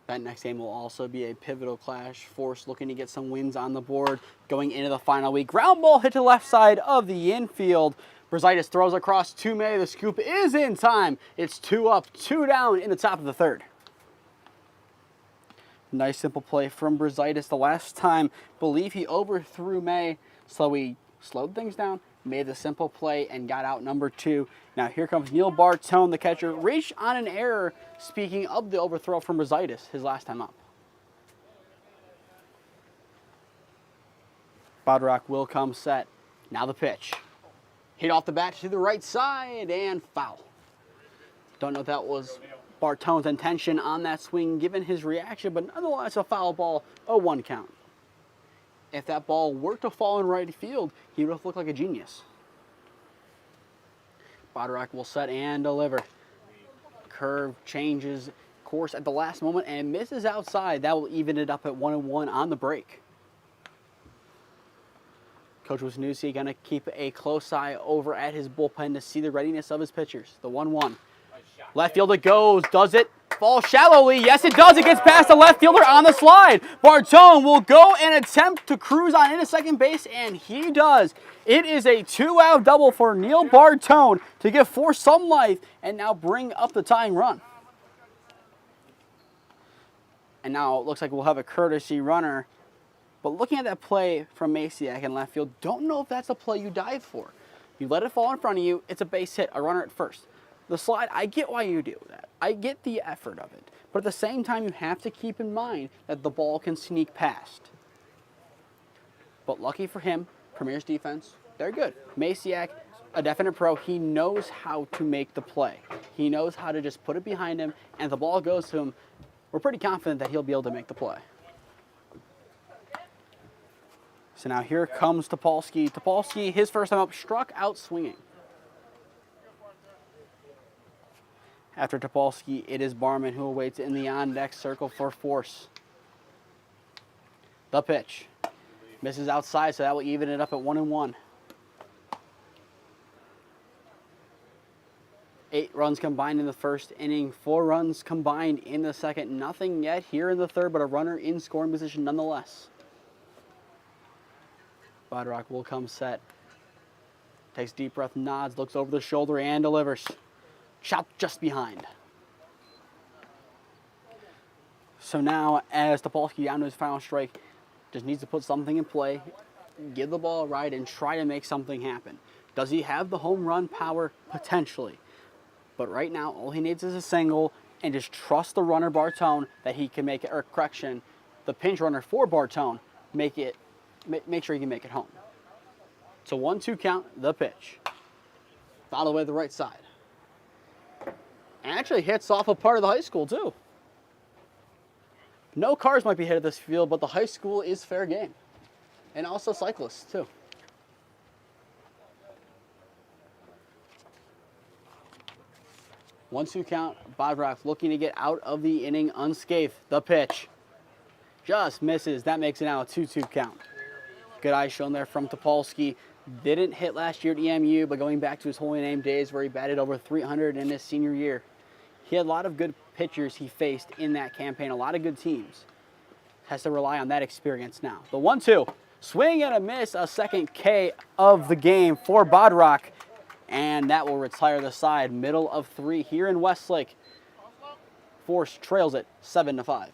That next game will also be a pivotal clash. Force looking to get some wins on the board going into the final week. Ground ball hit to the left side of the infield. Brunswick throws across to May. The scoop is in time. It's 2 up, 2 down in the top of the third. Nice simple play from Brunswick. The last time, believe he overthrew May. So he slowed things down, made the simple play, and got out number 2. Now here comes Neil Bartone, the catcher. Reached on an error, speaking of the overthrow from Brunswick, his last time up. Bodrock will come set. Now the pitch. Hit off the bat to the right side and foul. Don't know if that was Bartone's intention on that swing given his reaction, but nonetheless a foul ball, 0-1 count. If that ball were to fall in right field, he would have looked like a genius. Bodrock will set and deliver. Curve changes course at the last moment and misses outside. That will even it up at 1-1 on the break. Coach Wisniewski going to keep a close eye over at his bullpen to see the readiness of his pitchers. The 1-1. Left field it goes. Does it fall shallowly? Yes, it does. It gets past the left fielder on the slide. Bartone will go and attempt to cruise on into second base, and he does. It is a 2-out double for Neil Bartone to give Force some life and now bring up the tying run. And now it looks like we'll have a courtesy runner. But looking at that play from Masiak in left field, don't know if that's the play you dive for. You let it fall in front of you, it's a base hit, a runner at first. The slide, I get why you do that. I get the effort of it. But at the same time, you have to keep in mind that the ball can sneak past. But lucky for him, Premier's defense, they're good. Masiak, a definite pro, he knows how to make the play. He knows how to just put it behind him, and if the ball goes to him, we're pretty confident that he'll be able to make the play. So now here comes Topolsky. Topolsky, his first time up, struck out swinging. After Topolsky, it is Barman who awaits in the on-deck circle for Force. The pitch. Misses outside, so that will even it up at 1-1. 8 runs combined in the first inning, 4 runs combined in the second. Nothing yet here in the third, but a runner in scoring position nonetheless. Bodrock will come set. Takes a deep breath, nods, looks over the shoulder, and delivers. Shot just behind. So now, as Topolsky down to his final strike, just needs to put something in play, give the ball a ride, and try to make something happen. Does he have the home run power? Potentially. But right now, all he needs is a single, and just trust the runner, Bartone, that he can make it, or correction, the pinch runner for Bartone, make sure he can make it home. So 1-2 count, the pitch. Fouled away to the right side. And actually hits off a part of the high school, too. No cars might be hit at this field, but the high school is fair game. And also cyclists, too. One-two count, Bodrock looking to get out of the inning unscathed. The pitch just misses. That makes it now a 2-2 count. Good eye shown there from Topolsky. Didn't hit last year at EMU, but going back to his Holy Name days where he batted over 300 in his senior year. He had a lot of good pitchers he faced in that campaign, a lot of good teams. Has to rely on that experience now. The 1-2, swing and a miss, a second K of the game for Bodrock. And that will retire the side. Middle of 3 here in Westlake. Force trails it 7-5.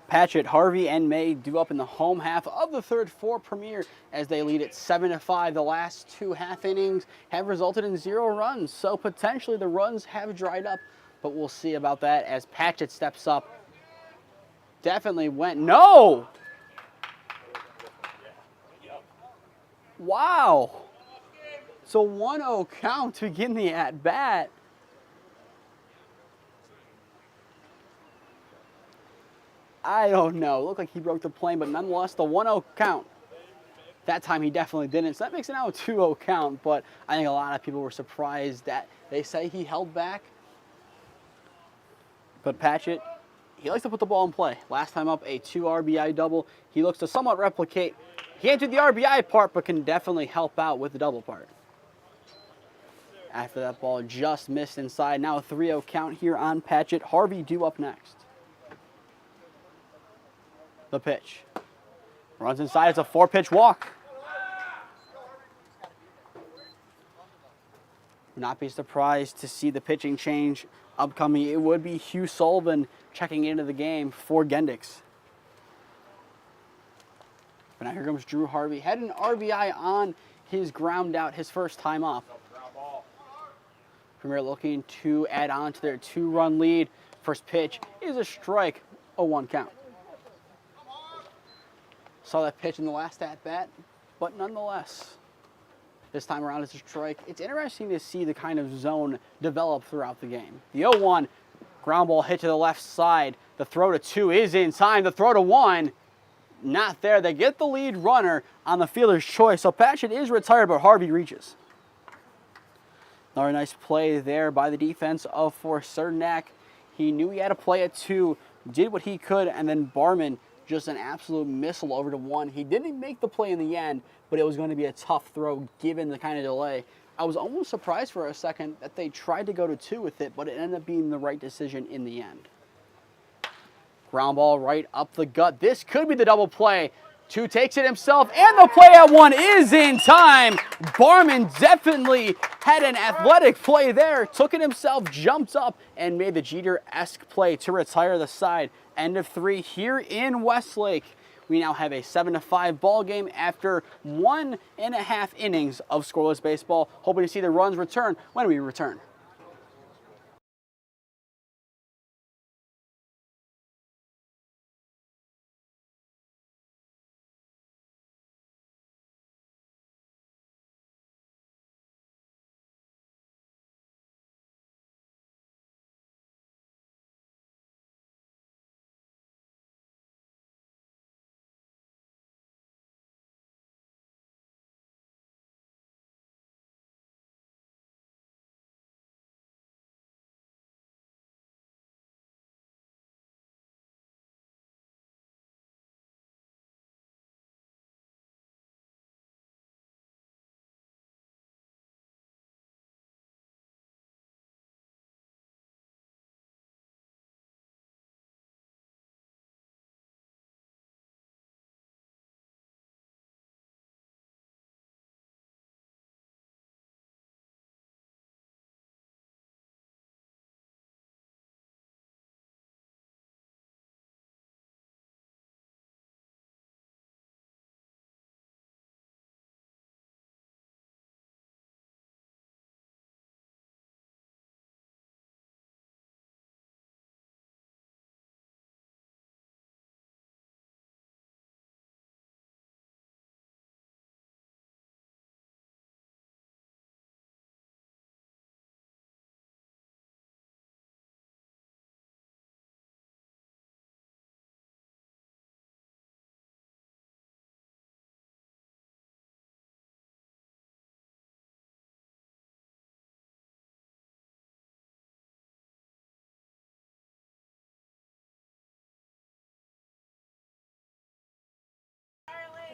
Patchett, Harvey, and May due up in the home half of the third for Premier as they lead it 7-5. The last 2 half innings have resulted in 0 runs, so potentially the runs have dried up, but we'll see about that as Patchett steps up. Definitely went, no! Wow! So 1-0 count to begin the at-bat. I don't know. It looked like he broke the plane, but nonetheless, the 1-0 count. That time he definitely didn't. So that makes it now a 2-0 count, but I think a lot of people were surprised that they say he held back. But Patchett, he likes to put the ball in play. Last time up, a 2 RBI double. He looks to somewhat replicate. He can't do the RBI part, but can definitely help out with the double part. After that ball just missed inside. Now a 3-0 count here on Patchett. Harvey due up next. The pitch. Runs inside. It's a 4-pitch walk. Would not be surprised to see the pitching change upcoming. It would be Hugh Sullivan checking into the game for Gendix. But now here comes Drew Harvey. Had an RBI on his ground out his first time up. Premier looking to add on to their 2-run lead. First pitch is a strike, a 1 count. Saw that pitch in the last at-bat, but nonetheless, this time around it's a strike. It's interesting to see the kind of zone develop throughout the game. The 0-1, ground ball hit to the left side. The throw to 2 is in time. The throw to 1, not there. They get the lead runner on the fielder's choice. So Patchett is retired, but Harvey reaches. Another nice play there by the defense of Cernak. He knew he had to play at 2, did what he could, and then Barman just an absolute missile over to 1. He didn't make the play in the end, but it was going to be a tough throw given the kind of delay. I was almost surprised for a second that they tried to go to 2 with it, but it ended up being the right decision in the end. Ground ball right up the gut. This could be the double play. Two takes it himself, and the play at one is in time. Barman definitely had an athletic play there, took it himself, jumped up, and made the Jeter-esque play to retire the side. End of three here in Westlake. We now have a 7-5 ball game after 1.5 innings of scoreless baseball. Hoping to see the runs return when we return.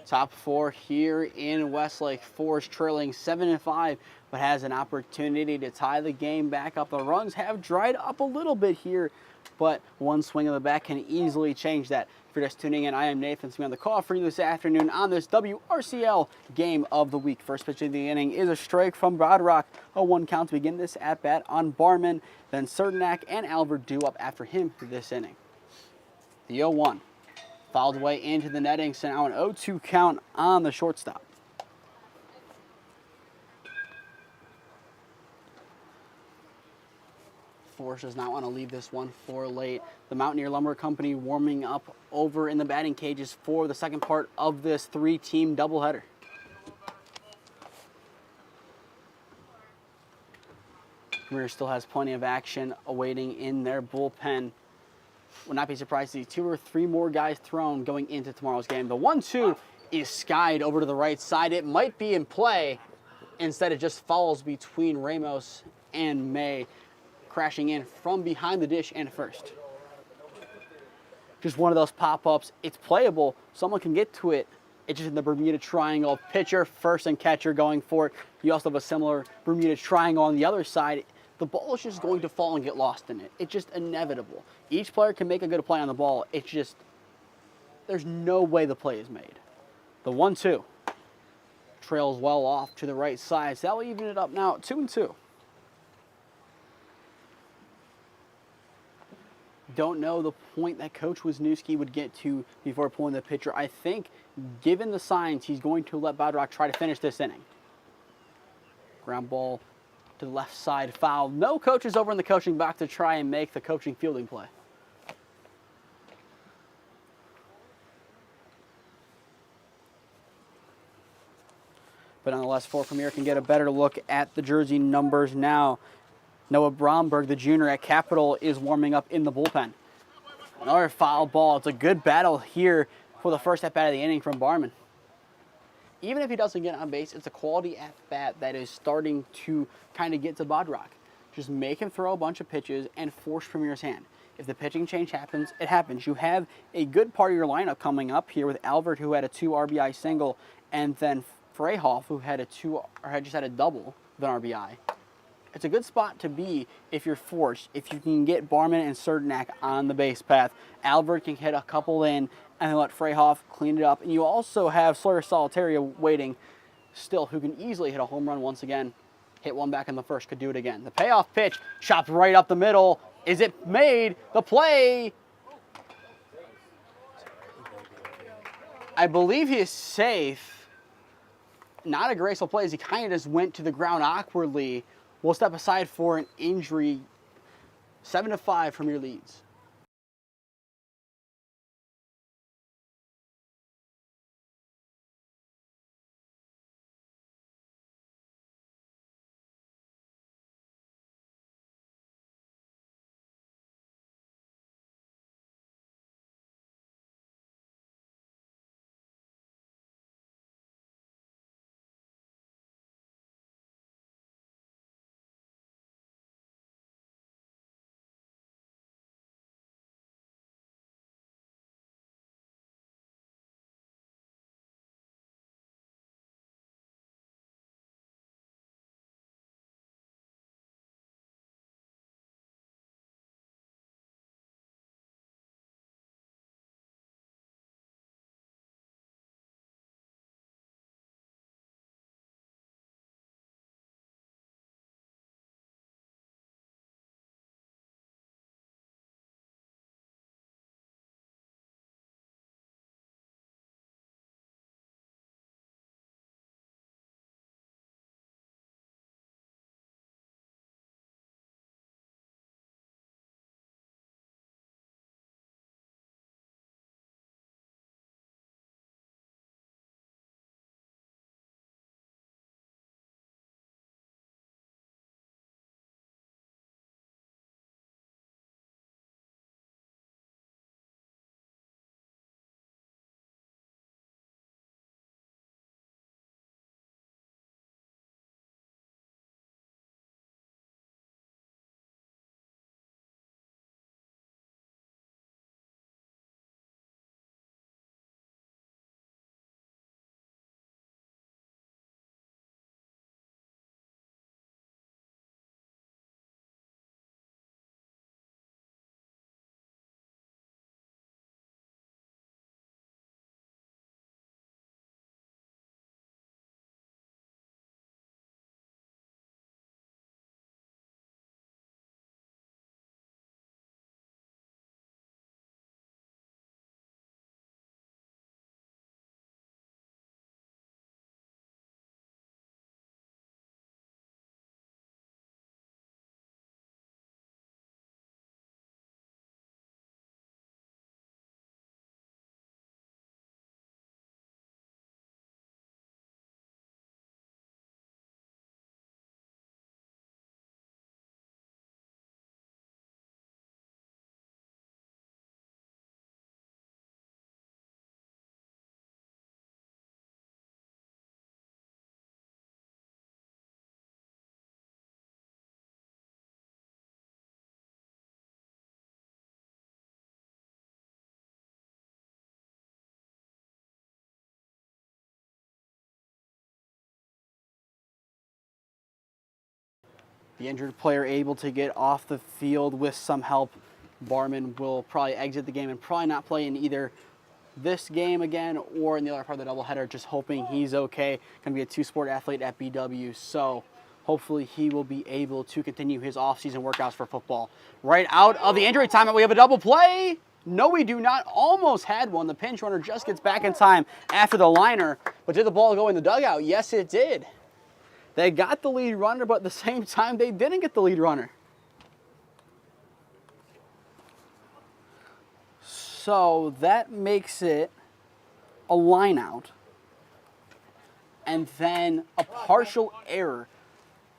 Top four here in Westlake. Forest trailing 7-5, but has an opportunity to tie the game back up. The runs have dried up a little bit here, but one swing of the bat can easily change that. If you're just tuning in, I am Nathan Smee on the call for you this afternoon on this WRCL game of the week. First pitch of the inning is a strike from Brodrock. A 1 count to begin this at bat on Barman. Then Cernak and Albert due up after him this inning. The 0-1. Fouled away into the netting, so now an 0-2 count on the shortstop. Forrest does not want to leave this one for late. The Mountaineer Lumber Company warming up over in the batting cages for the second part of this 3-team doubleheader. Premier still has plenty of action awaiting in their bullpen. Would not be surprised to see 2 or 3 more guys thrown going into tomorrow's game. The 1-2 is skied over to the right side. It might be in play. Instead, it just falls between Ramos and May, crashing in from behind the dish and first. Just one of those pop-ups. It's playable. Someone can get to it. It's just in the Bermuda Triangle. Pitcher, first, and catcher going for it. You also have a similar Bermuda Triangle on the other side. The ball is just going to fall and get lost in it. It's just inevitable. Each player can make a good play on the ball. It's just, there's no way the play is made. The 1-2 trails well off to the right side. So that will even it up now at 2-2. Don't know the point that Coach Wisniewski would get to before pulling the pitcher. I think, given the signs, he's going to let Brodrock try to finish this inning. Ground ball to the left side, foul. No coaches over in the coaching box to try and make the coaching fielding play. But nonetheless, Fort Premier can get a better look at the jersey numbers now. Noah Bromberg, the junior at Capital, is warming up in the bullpen. Another foul ball. It's a good battle here for the first at-bat of the inning from Barman. Even if he doesn't get on base, it's a quality at-bat that is starting to kind of get to Brodrock. Just make him throw a bunch of pitches and force Premier's hand. If the pitching change happens, it happens. You have a good part of your lineup coming up here with Albert, who had a 2 RBI single, and then Freyhoff, who had had just had a double with an RBI. It's a good spot to be if you're forced, if you can get Barman and Cernak on the base path. Albert can hit a couple in, and they let Freyhoff clean it up. And you also have Sawyer Solitario waiting still, who can easily hit a home run once again. Hit one back in the first, could do it again. The payoff pitch, chopped right up the middle. Is it made? The play. I believe he is safe. Not a graceful play as he kind of just went to the ground awkwardly. We'll step aside for an injury. 7-5 from your leads. The injured player able to get off the field with some help. Barman will probably exit the game and probably not play in either this game again or in the other part of the doubleheader, just hoping he's okay. Going to be a two-sport athlete at BW, so hopefully he will be able to continue his off-season workouts for football. Right out of the injury timeout, we have a double play. No, we do not. Almost had one. The pinch runner just gets back in time after the liner, but did the ball go in the dugout? Yes, it did. They got the lead runner, but at the same time, they didn't get the lead runner. So that makes it a line out and then a partial error.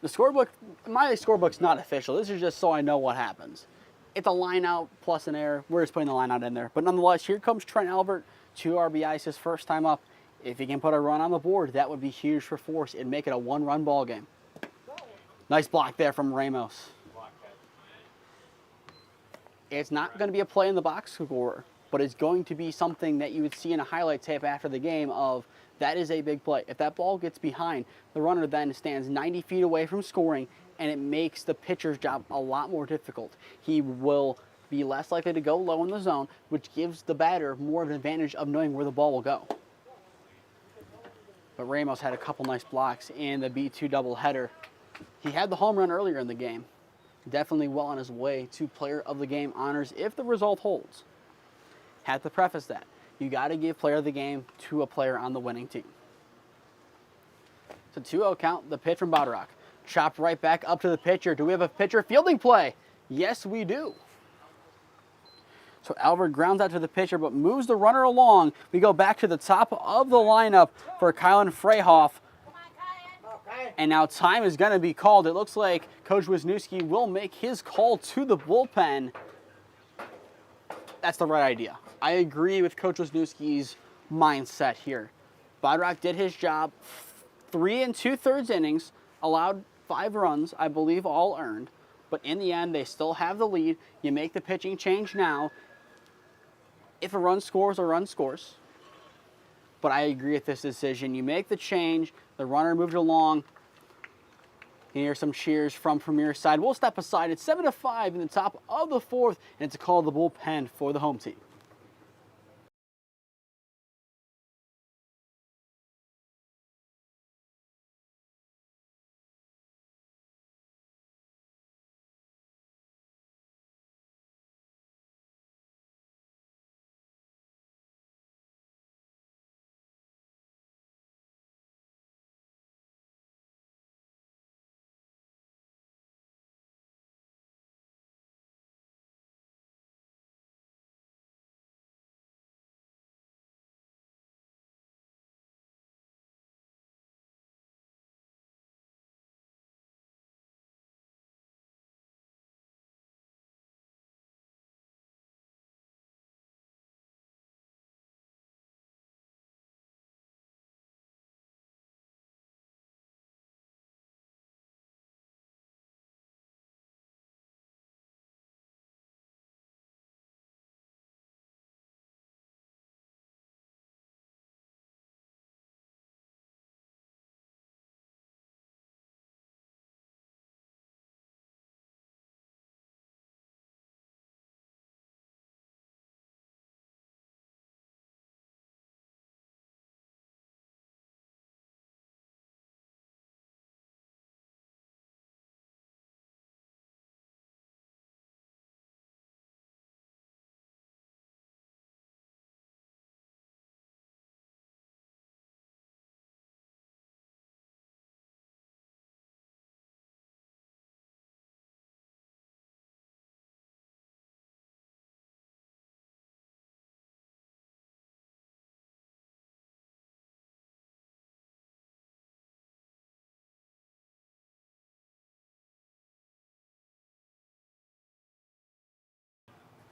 The scorebook, my scorebook's not official. This is just so I know what happens. It's a line out plus an error. We're just putting the line out in there. But nonetheless, here comes Trent Albert, 2 RBIs, his first time up. If he can put a run on the board, that would be huge for Force. It'd make it a one-run ball game. Nice block there from Ramos. It's not going to be a play in the box score, but it's going to be something that you would see in a highlight tape after the game of that is a big play. If that ball gets behind, the runner then stands 90 feet away from scoring, and it makes the pitcher's job a lot more difficult. He will be less likely to go low in the zone, which gives the batter more of an advantage of knowing where the ball will go. But Ramos had a couple nice blocks in the B2 doubleheader. He had the home run earlier in the game. Definitely well on his way to player of the game honors if the result holds. Have to preface that. You got to give player of the game to a player on the winning team. It's a 2-0 count, the pitch from Bodrock. Chopped right back up to the pitcher. Do we have a pitcher fielding play? Yes, we do. So Albert grounds out to the pitcher, but moves the runner along. We go back to the top of the lineup for Kylan Freyhoff. And now time is going to be called. It looks like Coach Wisniewski will make his call to the bullpen. That's the right idea. I agree with Coach Wisniewski's mindset here. Bodrock did his job. 3 2/3 innings, allowed 5 runs, I believe all earned. But in the end, they still have the lead. You make the pitching change now. If a run scores, a run scores. But I agree with this decision. You make the change, the runner moved along. You hear some cheers from Premier's side. We'll step aside. It's 7-5 in the top of the 4th, and it's a call of the bullpen for the home team.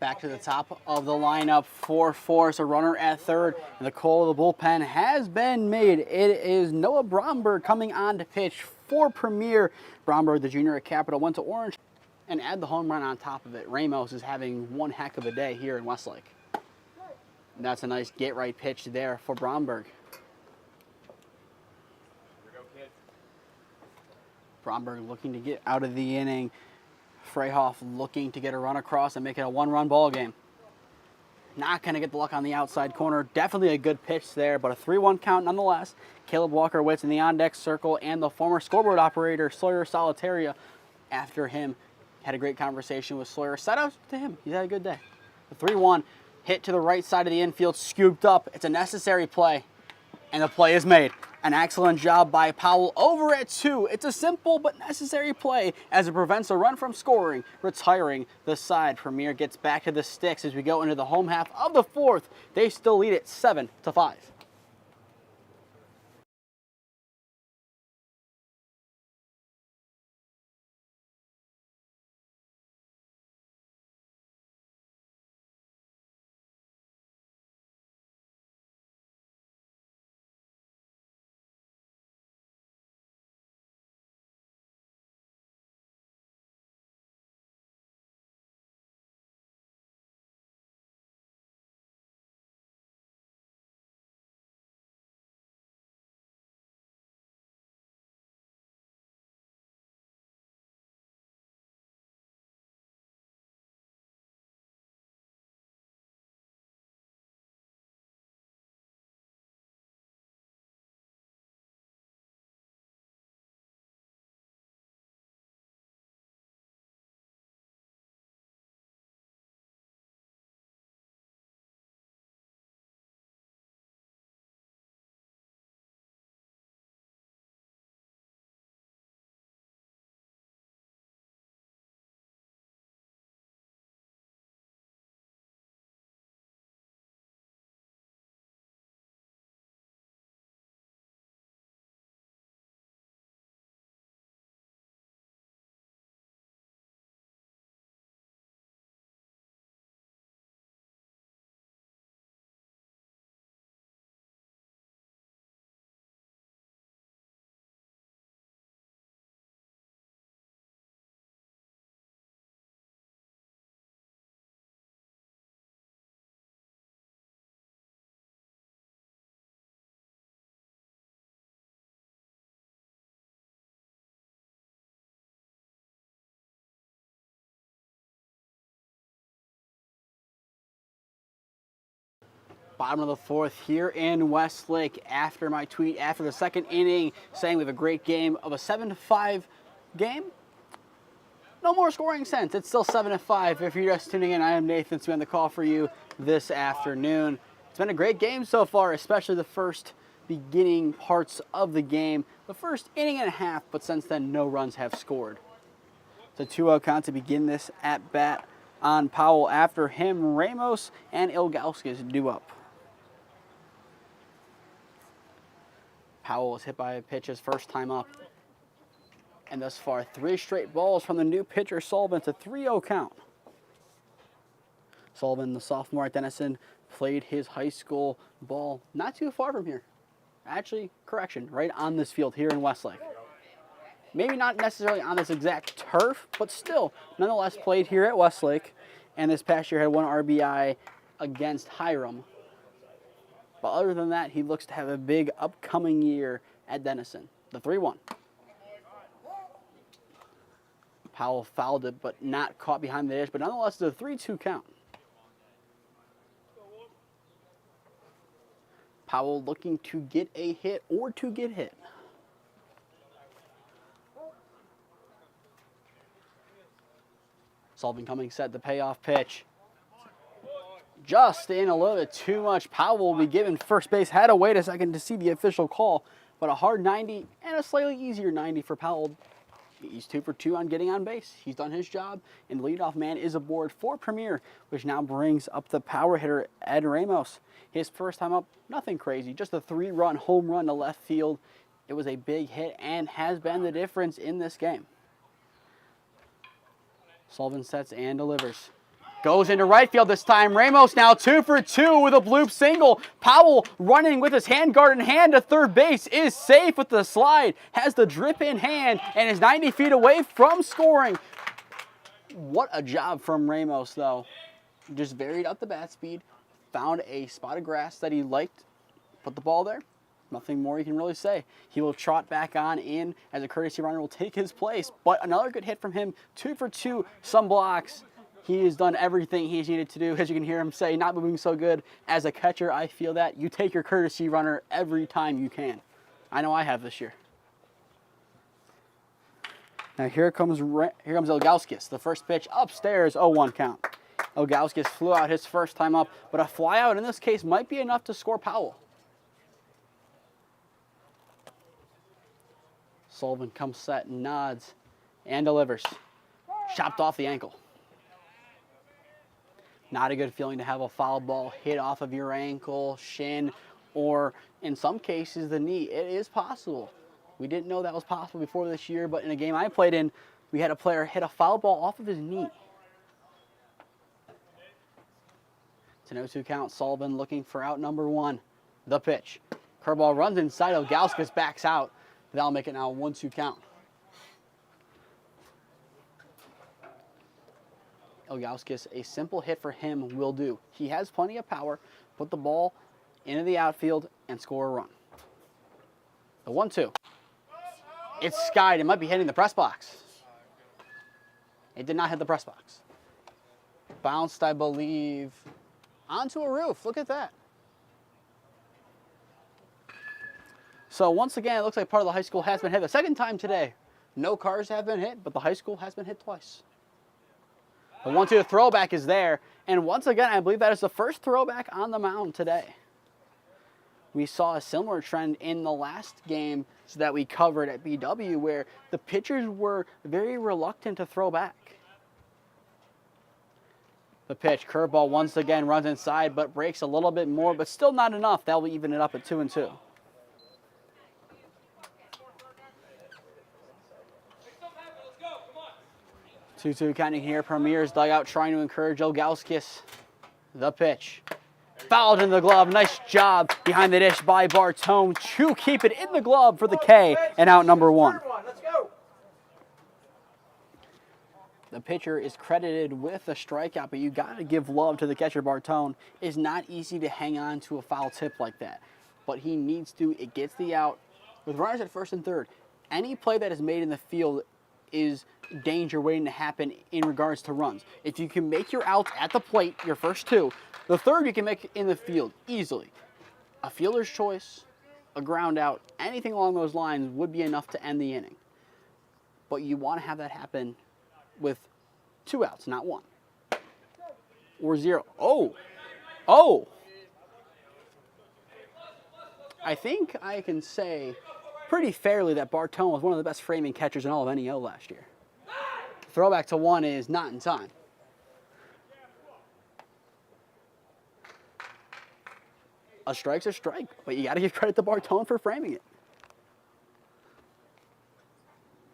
Back to the top of the lineup, 4-4, so runner at third, and the call of the bullpen has been made. It is Noah Bromberg coming on to pitch for Premier. Bromberg, the junior at Capital, went to Orange and add the home run on top of it. Ramos is having one heck of a day here in Westlake. And that's a nice get-right pitch there for Bromberg. Bromberg looking to get out of the inning. Freyhoff looking to get a run across and make it a 1-run ball game. Not going to get the luck on the outside corner. Definitely a good pitch there, but a 3-1 count nonetheless. Caleb Walker waits in the on-deck circle, and the former scoreboard operator, Sawyer Solitaria, after him. Had a great conversation with Sawyer. Shout out to him. He's had a good day. The 3-1 hit to the right side of the infield, scooped up. It's a necessary play, and the play is made. An excellent job by Powell over at 2. It's a simple but necessary play as it prevents a run from scoring, retiring the side. Premier gets back to the sticks as we go into the home half of the 4th. They still lead it 7-5. Bottom of the fourth here in Westlake after my tweet after the second inning saying we have a great game of a 7-5 game. No more scoring since. It's still 7-5. If you're just tuning in, I am Nathan Smee on the call for you this afternoon. It's been a great game so far, especially the first beginning parts of the game. The first inning and a half, but since then, no runs have scored. It's a 2-0 count to begin this at bat on Powell. After him, Ramos and Ilgauskas do up. Powell was hit by a pitch his first time up. And thus far, 3 straight balls from the new pitcher, Sullivan. It's a 3-0 count. Sullivan, the sophomore at Denison, played his high school ball not too far from here. Actually, correction, right on this field here in Westlake. Maybe not necessarily on this exact turf, but still, nonetheless played here at Westlake. And this past year had 1 RBI against Hiram. But other than that, he looks to have a big upcoming year at Denison. The 3-1. Powell fouled it, but not caught behind the dish. But nonetheless, it's a 3-2 count. Powell looking to get a hit or to get hit. Sullivan coming set, the payoff pitch. Just in a little bit too much. Powell will be given first base. Had to wait a second to see the official call, but a hard 90 and a slightly easier 90 for Powell. He's 2 for 2 on getting on base. He's done his job, and the leadoff man is aboard for Premier, which now brings up the power hitter, Ed Ramos. His first time up, nothing crazy, just a 3-run home run to left field. It was a big hit and has been the difference in this game. Sullivan sets and delivers. Goes into right field this time. Ramos now 2 for 2 with a bloop single. Powell running with his handguard in hand to third base is safe with the slide. Has the drip in hand and is 90 feet away from scoring. What a job from Ramos though. Just varied up the bat speed. Found a spot of grass that he liked. Put the ball there. Nothing more you can really say. He will trot back on in as a courtesy runner will take his place. But another good hit from him. 2 for 2, some blocks. He has done everything he's needed to do. As you can hear him say, not moving so good. As a catcher, I feel that. You take your courtesy runner every time you can. I know I have this year. Now here comes Ilgauskas. The first pitch upstairs, 0-1 count. Ilgauskas flew out his first time up, but a fly out in this case might be enough to score Powell. Sullivan comes set, nods, and delivers. Chopped off the ankle. Not a good feeling to have a foul ball hit off of your ankle, shin, or in some cases the knee. It is possible. We didn't know that was possible before this year, but in a game I played in, we had a player hit a foul ball off of his knee. It's an 0-2 count. Sullivan looking for out number 1. The pitch. Curveball runs inside. Ilgauskas backs out. That'll make it now a 1-2 count. Ilgauskas, a simple hit for him will do. He has plenty of power. Put the ball into the outfield and score a run. The 1-2. It's skied. It might be hitting the press box. It did not hit the press box. Bounced, I believe, onto a roof. Look at that. So once again, it looks like part of the high school has been hit. The second time today, no cars have been hit, but the high school has been hit twice. The 1-2 throwback is there. And once again, I believe that is the first throwback on the mound today. We saw a similar trend in the last game that we covered at BW where the pitchers were very reluctant to throw back. The pitch, curveball once again runs inside, but breaks a little bit more, but still not enough. That will even it up at 2-2. 2-2 counting here. Premier's dugout trying to encourage Ilgauskas. The pitch. Fouled in the glove. Nice job behind the dish by Bartone to keep it in the glove for the K and out number 1. Let's go. The pitcher is credited with a strikeout, but you got to give love to the catcher, Bartone. It's not easy to hang on to a foul tip like that, but he needs to. It gets the out with runners at first and third. Any play that is made in the field is danger waiting to happen in regards to runs. If you can make your outs at the plate, your first two, the third you can make in the field easily. A fielder's choice, a ground out, anything along those lines would be enough to end the inning. But you want to have that happen with 2 outs, not 1. Or 0. Oh! I think I can say pretty fairly that Bartone was one of the best framing catchers in all of NEO last year. Throwback to 1 is not in time. A strike's a strike, but you got to give credit to Bartone for framing it.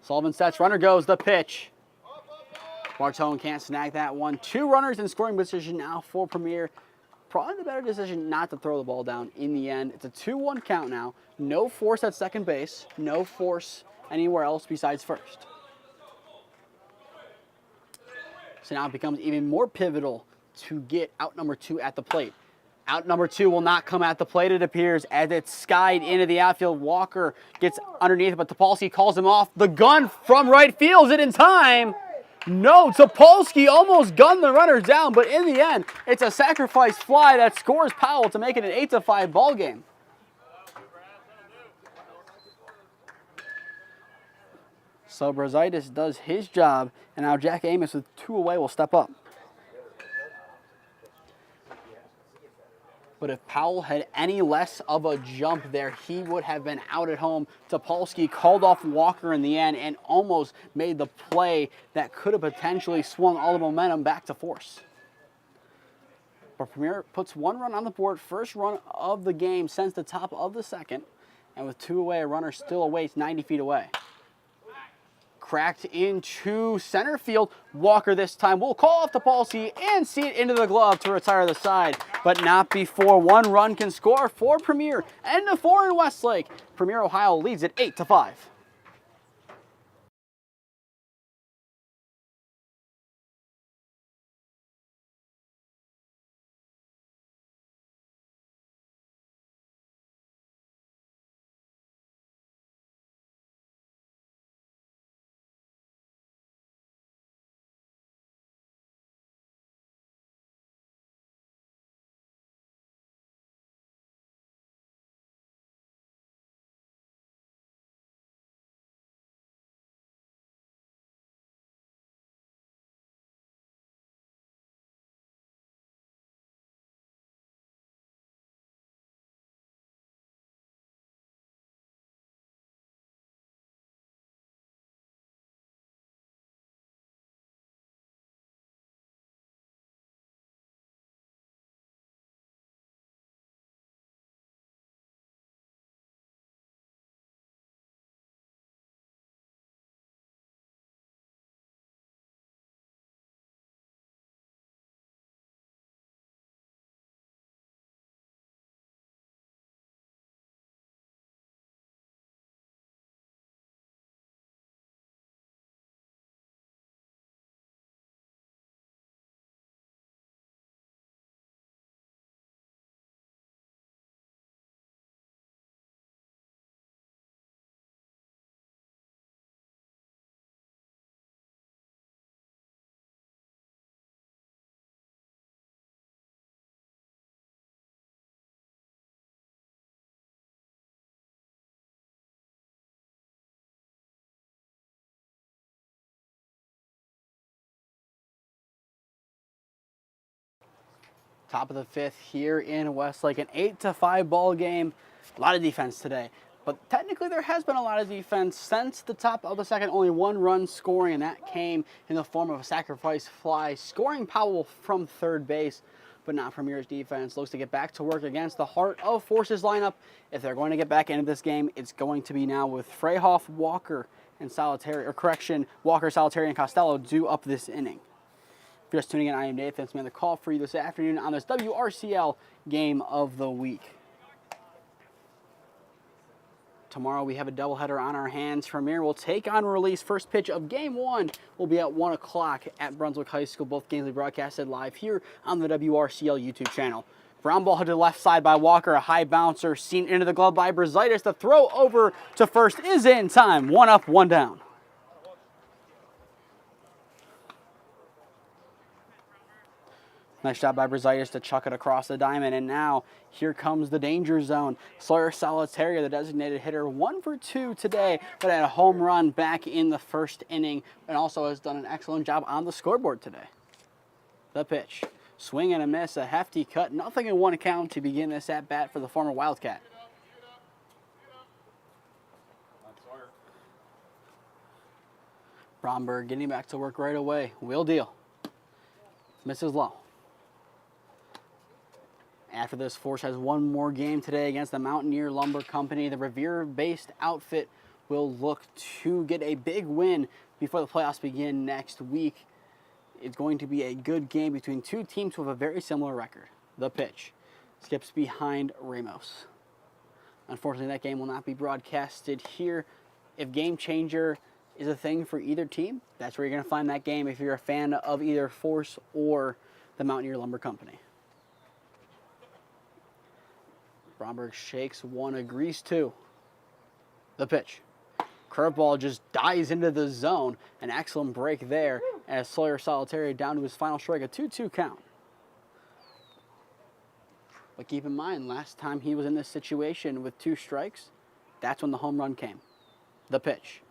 Sullivan sets, runner goes, the pitch. Bartone can't snag that one. 2 runners in scoring position now for Premier. Probably the better decision not to throw the ball down in the end. It's a 2-1 count now. No force at second base. No force anywhere else besides first. So now it becomes even more pivotal to get out number 2 at the plate. Out number 2 will not come at the plate, it appears, as it's skied into the outfield. Walker gets underneath, but Topolsky calls him off. The gun from right field, is it in time? No, Topolsky almost gunned the runner down, but in the end, it's a sacrifice fly that scores Powell to make it an 8-5 ball game. So Brazaitis does his job, and now Jack Amos with 2 away will step up. But if Powell had any less of a jump there, he would have been out at home. Topolsky called off Walker in the end and almost made the play that could have potentially swung all the momentum back to force. But Premier puts 1 run on the board, first run of the game since the top of the second. And with 2 away, a runner still awaits 90 feet away. Cracked into center field. Walker this time will call off Topolsky and see it into the glove to retire the side, but not before 1 run can score for Premier. And a 4 in Westlake. Premier, Ohio leads it 8-5. Top of the 5th here in Westlake, an 8-5 ball game. A lot of defense today, but technically there has been a lot of defense since the top of the second. Only 1 run scoring, and that came in the form of a sacrifice fly, scoring Powell from third base, but not Premier's defense. Looks to get back to work against the Heart of Forces lineup. If they're going to get back into this game, it's going to be now with Freyhoff, Walker, and Walker, Solitary, and Costello due up this inning. If you're just tuning in, I am Nathan Smee. The call for you this afternoon on this WRCL Game of the Week. Tomorrow we have a doubleheader on our hands. Premier will take on Release. First pitch of Game 1 will be at 1 o'clock at Brunswick High School. Both games will be broadcasted live here on the WRCL YouTube channel. Ground ball to the left side by Walker. A high bouncer seen into the glove by Brazaitis. The throw over to first is in time. 1 up, 1 down. Nice job by Brazaitis to chuck it across the diamond, and now here comes the danger zone. Sawyer Solitaria, the designated hitter, 1 for 2 today, but had a home run back in the first inning, and also has done an excellent job on the scoreboard today. The pitch, swing and a miss, a hefty cut, nothing in one count to begin this at bat for the former Wildcat. Bromberg getting back to work right away. Wheel deal. Misses low. After this, Force has one more game today against the Mountaineer Lumber Company. The Revere-based outfit will look to get a big win before the playoffs begin next week. It's going to be a good game between two teams with a very similar record. The pitch skips behind Ramos. Unfortunately, that game will not be broadcasted here. If Game Changer is a thing for either team, that's where you're going to find that game if you're a fan of either Force or the Mountaineer Lumber Company. Bromberg shakes one, agrees two. The pitch. Curveball just dives into the zone. An excellent break there as Sawyer Solitaria down to his final strike, a 2-2 count. But keep in mind, last time he was in this situation with 2 strikes, that's when the home run came. The pitch.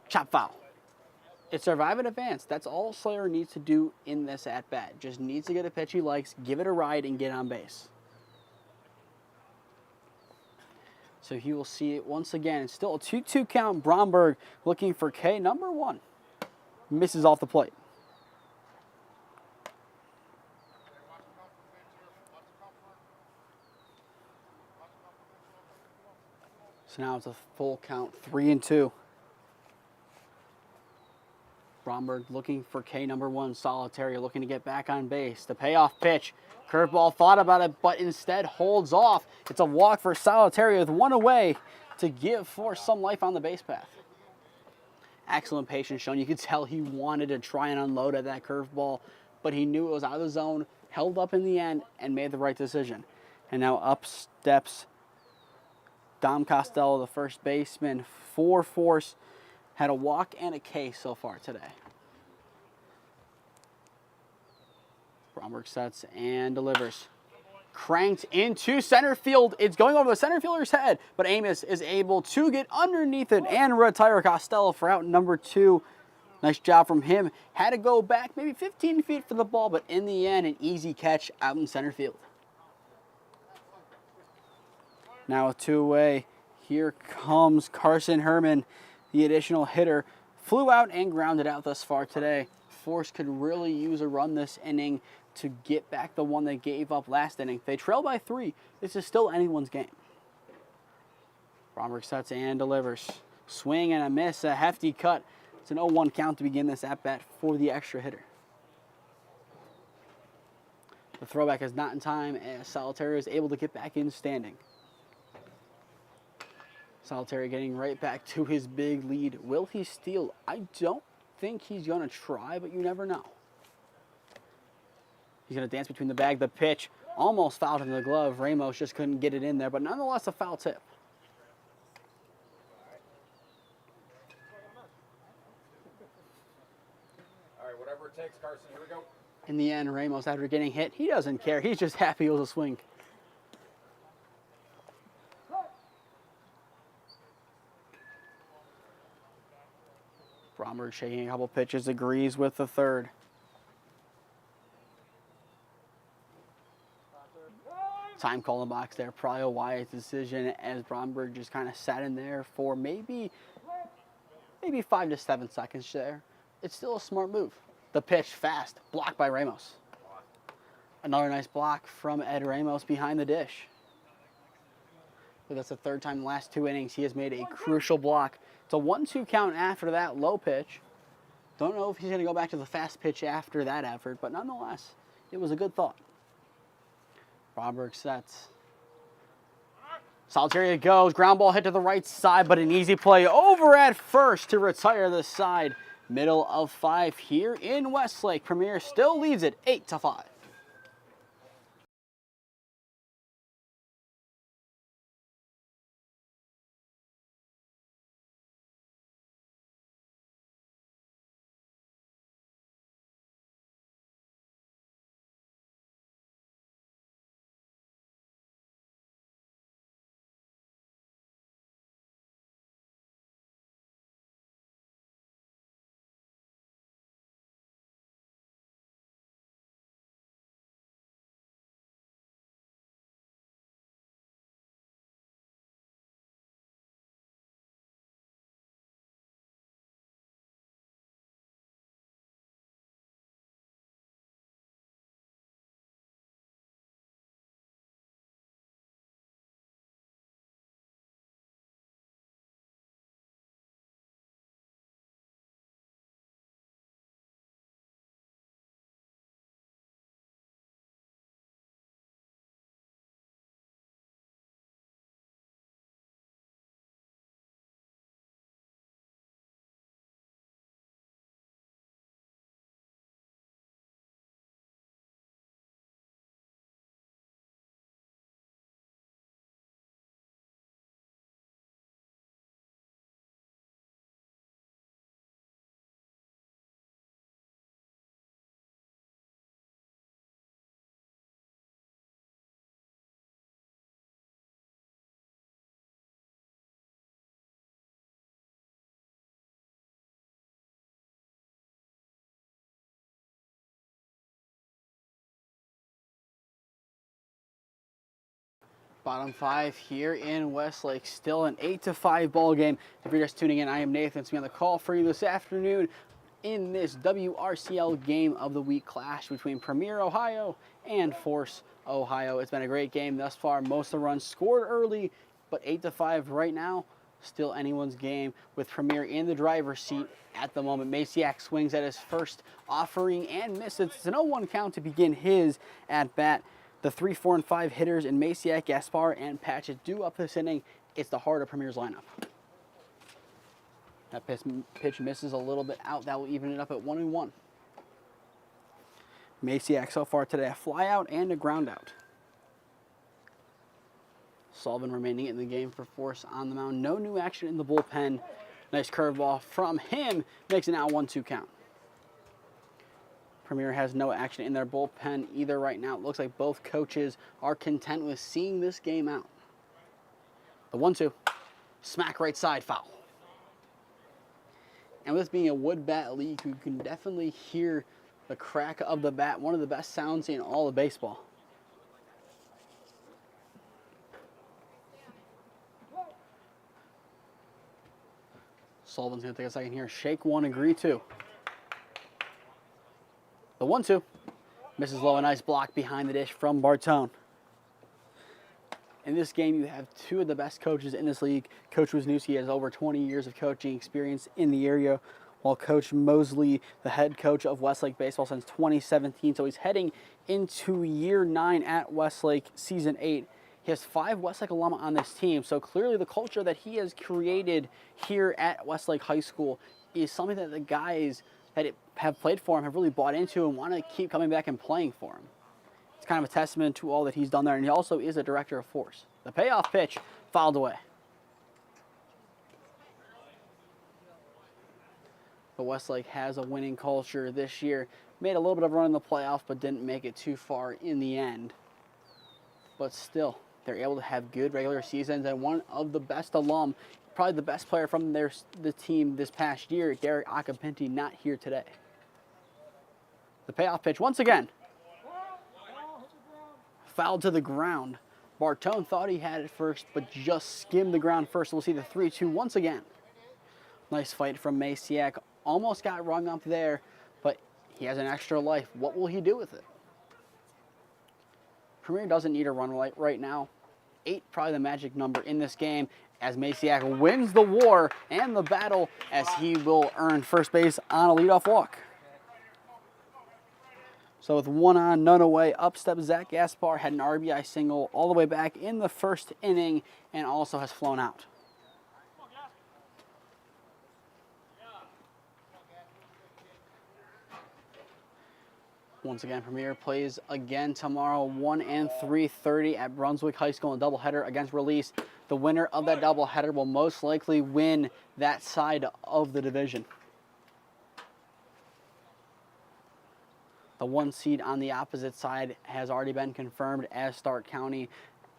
Chop foul. It's survive and advance. That's all Sawyer needs to do in this at-bat. Just needs to get a pitch he likes, give it a ride, and get on base. So he will see it once again. It's still a 2-2 count. Bromberg looking for K number 1. Misses off the plate. So now it's a full count, 3-2. Bromberg looking for K number 1. Solitaria looking to get back on base. The payoff pitch. Curveball thought about it, but instead holds off. It's a walk for Solitaria with 1 away to give Force some life on the base path. Excellent patience shown. You could tell he wanted to try and unload at that curveball, but he knew it was out of the zone, held up in the end, and made the right decision. And now up steps Dom Costello, the first baseman for Force. Had a walk and a K so far today. Bromberg sets and delivers. Cranked into center field. It's going over the center fielder's head, but Amos is able to get underneath it and retire Costello for out number 2. Nice job from him. Had to go back maybe 15 feet for the ball, but in the end, an easy catch out in center field. Now a 2-away. Here comes Carson Herman, the additional hitter. Flew out and grounded out thus far today. Force could really use a run this inning to get back the one they gave up last inning. They trail by 3. This is still anyone's game. Bromberg sets and delivers. Swing and a miss, a hefty cut. It's an 0-1 count to begin this at-bat for the extra hitter. The throwback is not in time as Solitaria is able to get back in standing. Solitaria getting right back to his big lead. Will he steal? I don't think he's going to try, but you never know. He's going to dance between the bag. The pitch almost fouled in the glove. Ramos just couldn't get it in there, but nonetheless a foul tip. All right, whatever it takes, Carson. Here we go. In the end, Ramos, after getting hit, he doesn't care. He's just happy it was a swing. Bromberg shaking a couple pitches, agrees with the third. Time call in the box there, probably a wise decision as Bromberg just kind of sat in there for maybe 5 to 7 seconds there. It's still a smart move. The pitch fast, blocked by Ramos. Another nice block from Ed Ramos behind the dish. But that's the 3rd time in the last 2 innings he has made a crucial block. It's a 1-2 count after that low pitch. Don't know if he's going to go back to the fast pitch after that effort, but nonetheless, it was a good thought. Bromberg sets. Solitaria goes. Ground ball hit to the right side, but an easy play over at first to retire the side. Middle of 5 here in Westlake. Premier still leads it 8-5. Bottom five here in Westlake, still an 8-5 ball game. If you're just tuning in, I am Nathan Smee on the call for you this afternoon in this WRCL game of the week clash between Premier Ohio and Force Ohio. It's been a great game thus far. Most of the runs scored early, but 8-5 right now, still anyone's game with Premier in the driver's seat at the moment. Masiak swings at his first offering and misses. It's an 0-1 count to begin his at bat. The 3, 4, and 5 hitters in Masiak, Gaspar, and Patchett do up this inning. It's the heart of Premier's lineup. That pitch misses a little bit out. That will even it up at 1-1. Masiak so far today, a fly out and a ground out. Sullivan remaining in the game for Force on the mound. No new action in the bullpen. Nice curveball from him. Makes it now 1-2 count. Premier has no action in their bullpen either right now. It looks like both coaches are content with seeing this game out. The 1-2. Smack right side, foul. And with this being a wood bat league, you can definitely hear the crack of the bat. One of the best sounds in all of baseball. Sullivan's going to take a second here. Shake one, agree two. The 1-2. Misses low, a nice block behind the dish from Bartone. In this game, you have two of the best coaches in this league. Coach Wisniewski has over 20 years of coaching experience in the area, while Coach Mosley, the head coach of Westlake baseball since 2017. So he's heading into year 9 at Westlake, season 8. He has 5 Westlake alumni on this team. So clearly the culture that he has created here at Westlake High School is something that the guys that have played for him have really bought into and want to keep coming back and playing for him. It's kind of a testament to all that he's done there, and he also is a director of Force. The payoff pitch fouled away. But Westlake has a winning culture this year. Made a little bit of a run in the playoffs, but didn't make it too far in the end. But still, they're able to have good regular seasons, and one of the best alum, probably the best player from the team this past year, Derek Acapinti, not here today. The payoff pitch once again. Fouled to the ground. Bartone thought he had it first, but just skimmed the ground first. We'll see the 3-2 once again. Nice fight from Masiak. Almost got rung up there, but he has an extra life. What will he do with it? Premier doesn't need a run right now. 8 probably the magic number in this game, as Masiak wins the war and the battle, as he will earn first base on a leadoff walk. So with 1 on, none away, up steps Zach Gaspar, had an RBI single all the way back in the first inning and also has flown out. Once again, Premier plays again tomorrow, 1 and 3:30 at Brunswick High School in a doubleheader against Release. The winner of that doubleheader will most likely win that side of the division. The 1 seed on the opposite side has already been confirmed as Stark County.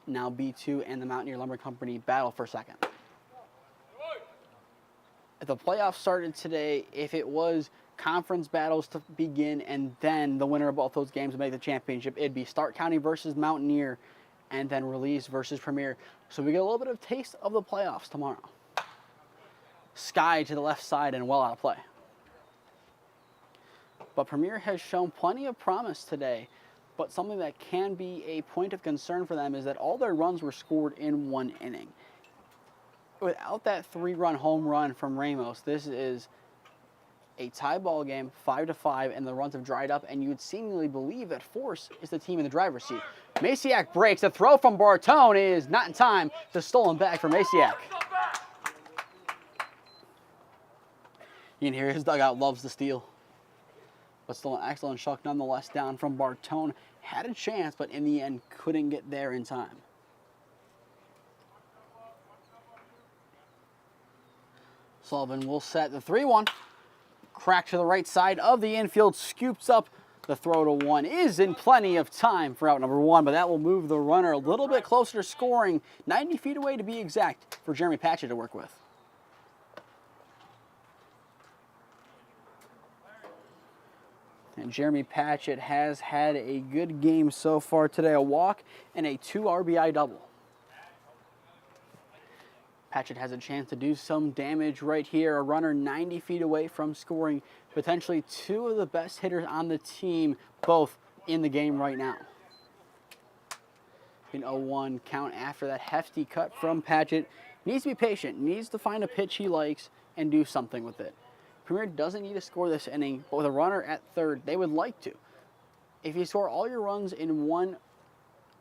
Now B2 and the Mountaineer Lumber Company battle for second. If the playoffs started today, if it was conference battles to begin and then the winner of both those games would make the championship, it'd be Stark County versus Mountaineer and then Release versus Premier. So we get a little bit of taste of the playoffs tomorrow. Sky to the left side and well out of play. But Premier has shown plenty of promise today, but something that can be a point of concern for them is that all their runs were scored in 1 inning. Without that 3-run home run from Ramos, this is a tie ball game, 5-5, and the runs have dried up, and you would seemingly believe that Force is the team in the driver's seat. Masiak breaks. The throw from Bartone is not in time. The stolen back for Masiak. You can hear his dugout loves the steal. But still an excellent shuck nonetheless down from Bartone. Had a chance, but in the end couldn't get there in time. Sullivan will set the 3-1. Crack to the right side of the infield, scoops up. The throw to 1 is in plenty of time for out number 1, but that will move the runner a little bit closer to scoring, 90 feet away to be exact, for Jeremy Patchett to work with. And Jeremy Patchett has had a good game so far today, a walk and a 2 RBI double. Patchett has a chance to do some damage right here. A runner 90 feet away from scoring. Potentially two of the best hitters on the team, both in the game right now. An 0-1 count after that hefty cut from Patchett. Needs to be patient, needs to find a pitch he likes and do something with it. Premier doesn't need to score this inning, but with a runner at third, they would like to. If you score all your runs in one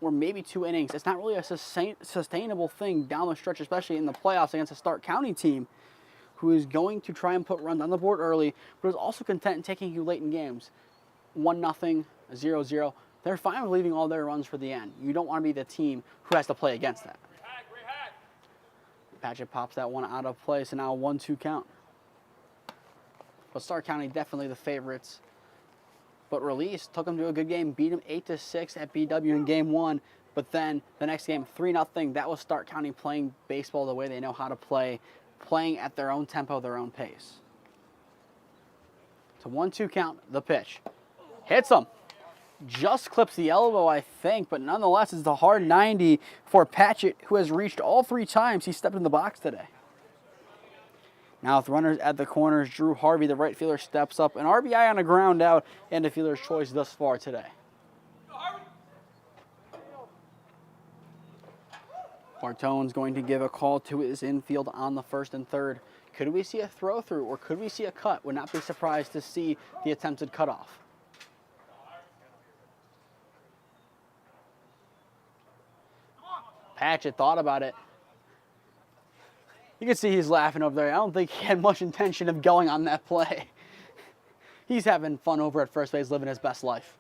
or maybe 2 innings, it's not really a sustainable thing down the stretch, especially in the playoffs against a Stark County team who is going to try and put runs on the board early, but is also content in taking you late in games. 1-0, 0-0. They're fine with leaving all their runs for the end. You don't want to be the team who has to play against that. Patchett pops that one out of play, so now a 1-2 count. But Stark County definitely the favorites. But Release took them to a good game, beat them 8-6 at BW in game 1. But then the next game, 3-0. That was Stark County playing baseball the way they know how to play, playing at their own tempo, their own pace. It's a 1-2 count, the pitch. Hits him. Just clips the elbow, I think, but nonetheless, it's the hard 90 for Patchett, who has reached all 3 times he stepped in the box today. Now with runners at the corners, Drew Harvey, the right fielder, steps up. An RBI on a ground out and the fielder's choice thus far today. Bartone's going to give a call to his infield on the first and third. Could we see a throw through or could we see a cut? Would not be surprised to see the attempted cutoff. Patchett thought about it. You can see he's laughing over there. I don't think he had much intention of going on that play. He's having fun over at first base, living his best life.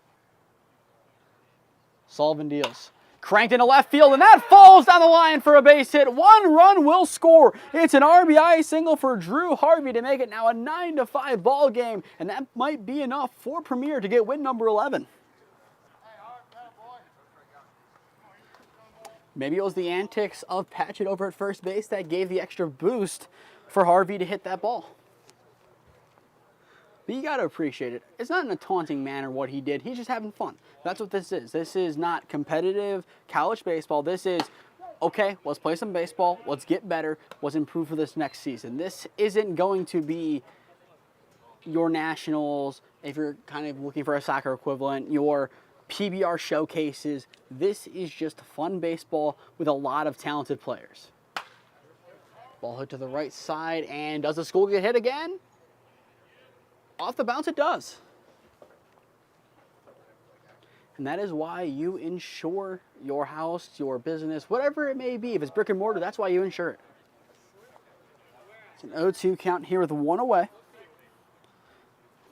Sullivan deals. Cranked into left field, and that falls down the line for a base hit. 1 run will score. It's an RBI single for Drew Harvey to make it now a 9-5 ball game, and that might be enough for Premier to get win number 11. Maybe it was the antics of Patchett over at first base that gave the extra boost for Harvey to hit that ball. But you got to appreciate it. It's not in a taunting manner what he did. He's just having fun. That's what this is. This is not competitive college baseball. This is, okay, let's play some baseball. Let's get better. Let's improve for this next season. This isn't going to be your nationals, if you're kind of looking for a soccer equivalent, your PBR showcases. This is just fun baseball with a lot of talented players. Ball hit to the right side, and does the school get hit again? Off the bounce, it does. And that is why you insure your house, your business, whatever it may be. If it's brick and mortar, that's why you insure it. It's an 0-2 count here with 1 away.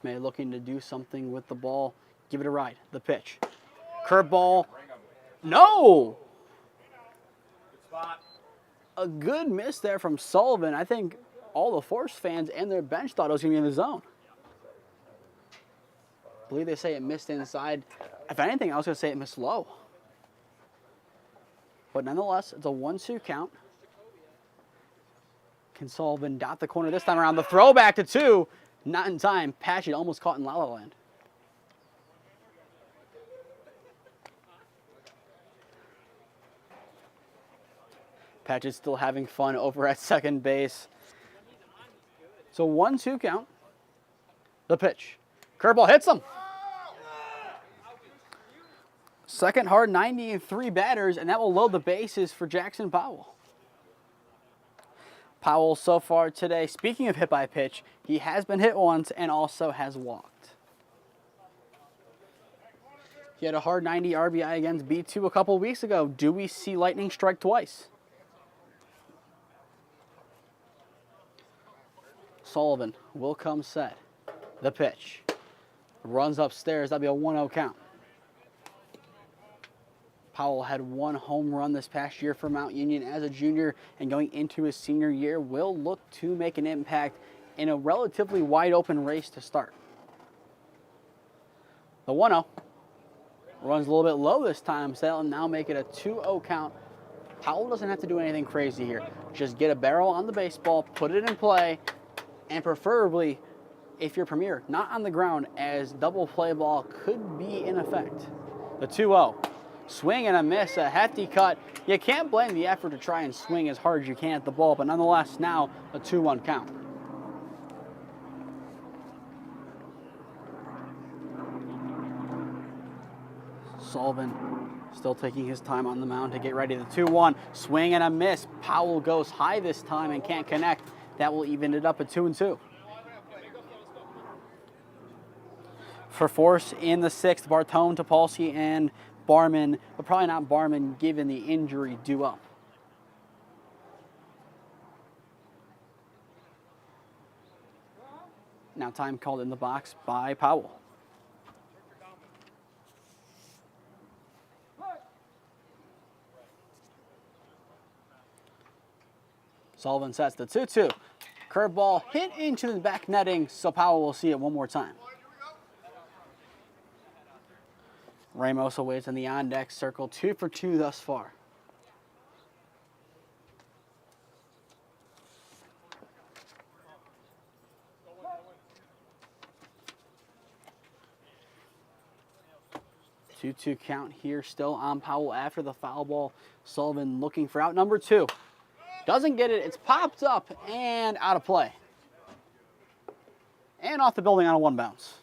May looking to do something with the ball. Give it a ride. The pitch. Curveball. No! A good miss there from Sullivan. I think all the Force fans and their bench thought it was going to be in the zone. I believe they say it missed inside. If anything, I was going to say it missed low. But nonetheless, it's a 1-2 count. Can Sullivan dot the corner this time around? The throwback to 2. Not in time. Patchett almost caught in La La Land. Patchett's still having fun over at second base. So 1-2 count. The pitch. Curveball hits him. Second hard 90 and 3 batters, and that will load the bases for Jackson Powell. Powell so far today, speaking of hit by pitch, he has been hit once and also has walked. He had a hard 90 RBI against B2 a couple weeks ago. Do we see lightning strike twice? Sullivan will come set. The pitch. Runs upstairs. That'll be a 1-0 count. Powell had 1 home run this past year for Mount Union as a junior, and going into his senior year will look to make an impact in a relatively wide open race to start. The 1-0 runs a little bit low this time, so that'll now make it a 2-0 count. Powell doesn't have to do anything crazy here. Just get a barrel on the baseball, put it in play, and preferably, if you're Premier, not on the ground, as double play ball could be in effect. The 2-0. Swing and a miss, a hefty cut. You can't blame the effort to try and swing as hard as you can at the ball, but nonetheless, now a 2-1 count. Sullivan still taking his time on the mound to get ready. The 2-1, swing and a miss. Powell goes high this time and can't connect. That will even it up at 2-2. For Force in the 6th, Bartone, Topolsky, and Barman, but probably not Barman given the injury due up. Now time called in the box by Powell. Sullivan sets the 2-2. Curveball hit into the back netting, so Powell will see it one more time. Ramos awaits in the on-deck circle, 2 for 2 thus far. Two-two count here, still on Powell after the foul ball. Sullivan looking for out number 2. Doesn't get it, it's popped up and out of play. And off the building on a 1 bounce.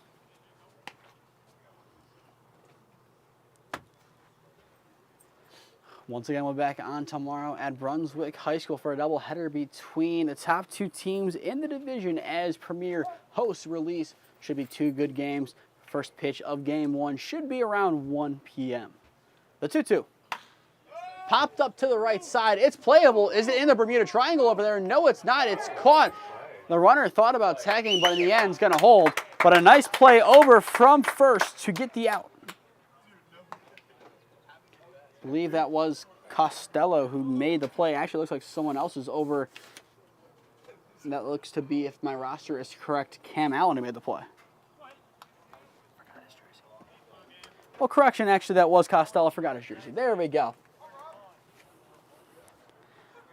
Once again, we're back on tomorrow at Brunswick High School for a doubleheader between the top 2 teams in the division as Premier hosts release. Should be 2 good games. First pitch of game 1 should be around 1 p.m. The 2-2. Popped up to the right side. It's playable. Is it in the Bermuda Triangle over there? No, it's not. It's caught. The runner thought about tagging, but in the end, it's going to hold. But a nice play over from first to get the out. I believe that was Costello who made the play. Actually, looks like someone else is over. That looks to be, if my roster is correct, Cam Allen who made the play. Well, correction, actually, that was Costello. Forgot his jersey. There we go.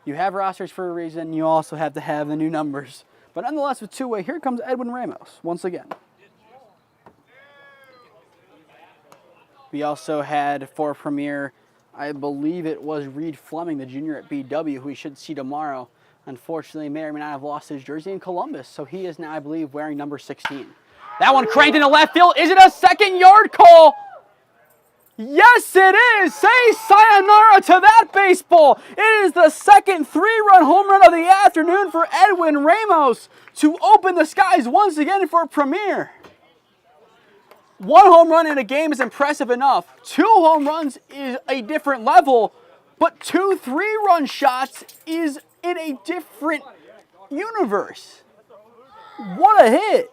You have rosters for a reason. You also have to have the new numbers. But nonetheless, with 2-way, here comes Edwin Ramos once again. We also had for Premier, I believe it was Reed Fleming, the junior at BW, who we should see tomorrow. Unfortunately, may or may not have lost his jersey in Columbus, so he is now, I believe, wearing number 16. That one cranked into left field. Is it a second yard call? Yes, it is. Say sayonara to that baseball. It is the second 3-run home run of the afternoon for Edwin Ramos to open the skies once again for Premier. 1 home run in a game is impressive enough. 2 home runs is a different level, but 2 3-run shots is in a different universe. What a hit.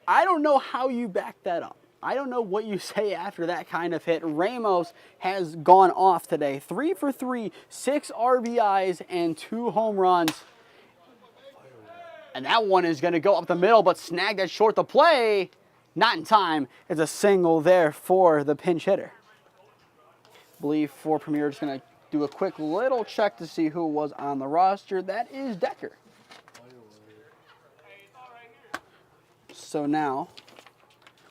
I don't know how you back that up. I don't know what you say after that kind of hit. Ramos has gone off today. 3 for 3, 6 RBIs, and 2 home runs. And that one is going to go up the middle, but snagged at short. The play, not in time. It's a single there for the pinch hitter. I believe for Premier, just going to do a quick little check to see who was on the roster. That is Decker. So now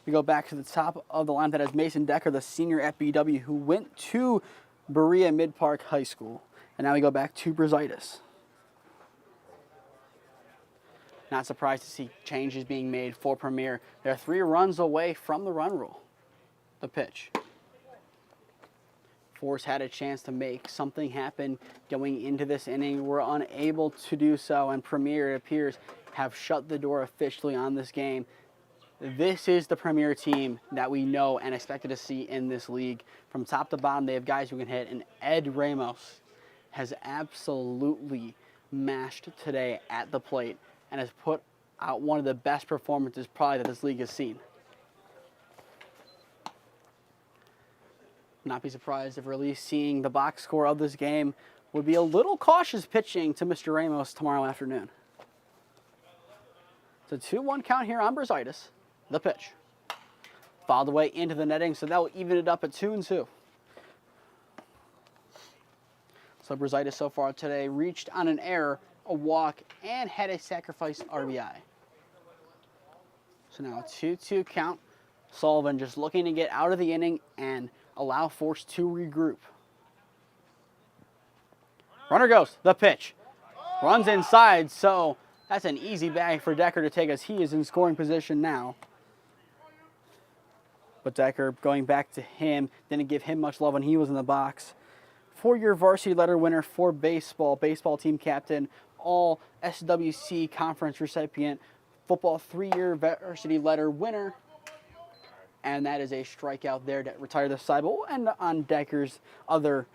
we go back to the top of the line. That is Mason Decker, the senior at BW, who went to Berea Mid-Park High School. And now we go back to Brasitis. Not surprised to see changes being made for Premier. They're 3 runs away from the run rule. The pitch. Force had a chance to make something happen going into this inning. Were unable to do so, and Premier, it appears, have shut the door officially on this game. This is the Premier team that we know and expected to see in this league. From top to bottom, they have guys who can hit, and Ed Ramos has absolutely mashed today at the plate and has put out one of the best performances probably that this league has seen. Not be surprised if we're at least seeing the box score of this game. Would be a little cautious pitching to Mr. Ramos tomorrow afternoon. It's a 2-1 count here on Brasitis. The pitch. Fouled away into the netting, so that will even it up at 2-2. So Brunswick so far today reached on an error, a walk, and had a sacrifice RBI. So now a 2-2 count. Sullivan just looking to get out of the inning and allow Force to regroup. Runner goes, the pitch. Runs inside, so that's an easy bag for Decker to take as he is in scoring position now. But Decker going back to him, didn't give him much love when he was in the box. 4-year varsity letter winner for baseball, baseball team captain, all SWC conference recipient, football 3-year varsity letter winner. And that is a strikeout there to retire the side. But we'll end on Decker's other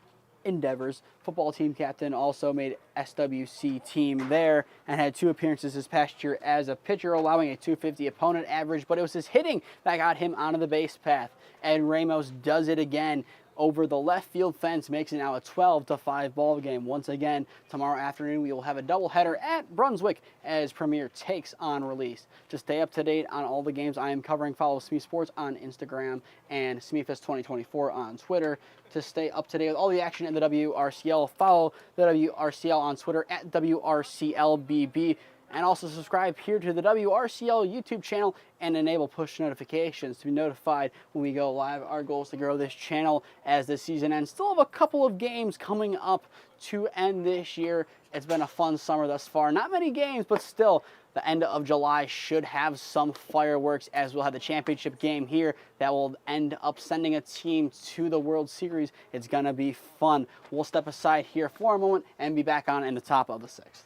endeavors. Football team captain also made SWC team there and had 2 appearances this past year as a pitcher, allowing a .250 opponent average, but it was his hitting that got him onto the base path. Ed Ramos does it again over the left field fence, makes it now a 12-5 ball game. Once again, tomorrow afternoon we will have a doubleheader at Brunswick as Premier takes on Release. To stay up to date on all the games I am covering, follow Smee Sports on Instagram and SmeeFest 2024 on Twitter. To stay up to date with all the action in the WRCL, follow the WRCL on Twitter at WRCLBB. And also subscribe here to the WRCL YouTube channel and enable push notifications to be notified when we go live. Our goal is to grow this channel as the season ends. Still have a couple of games coming up to end this year. It's been a fun summer thus far. Not many games, but still, the end of July should have some fireworks as we'll have the championship game here that will end up sending a team to the World Series. It's going to be fun. We'll step aside here for a moment and be back on in the top of the 6th.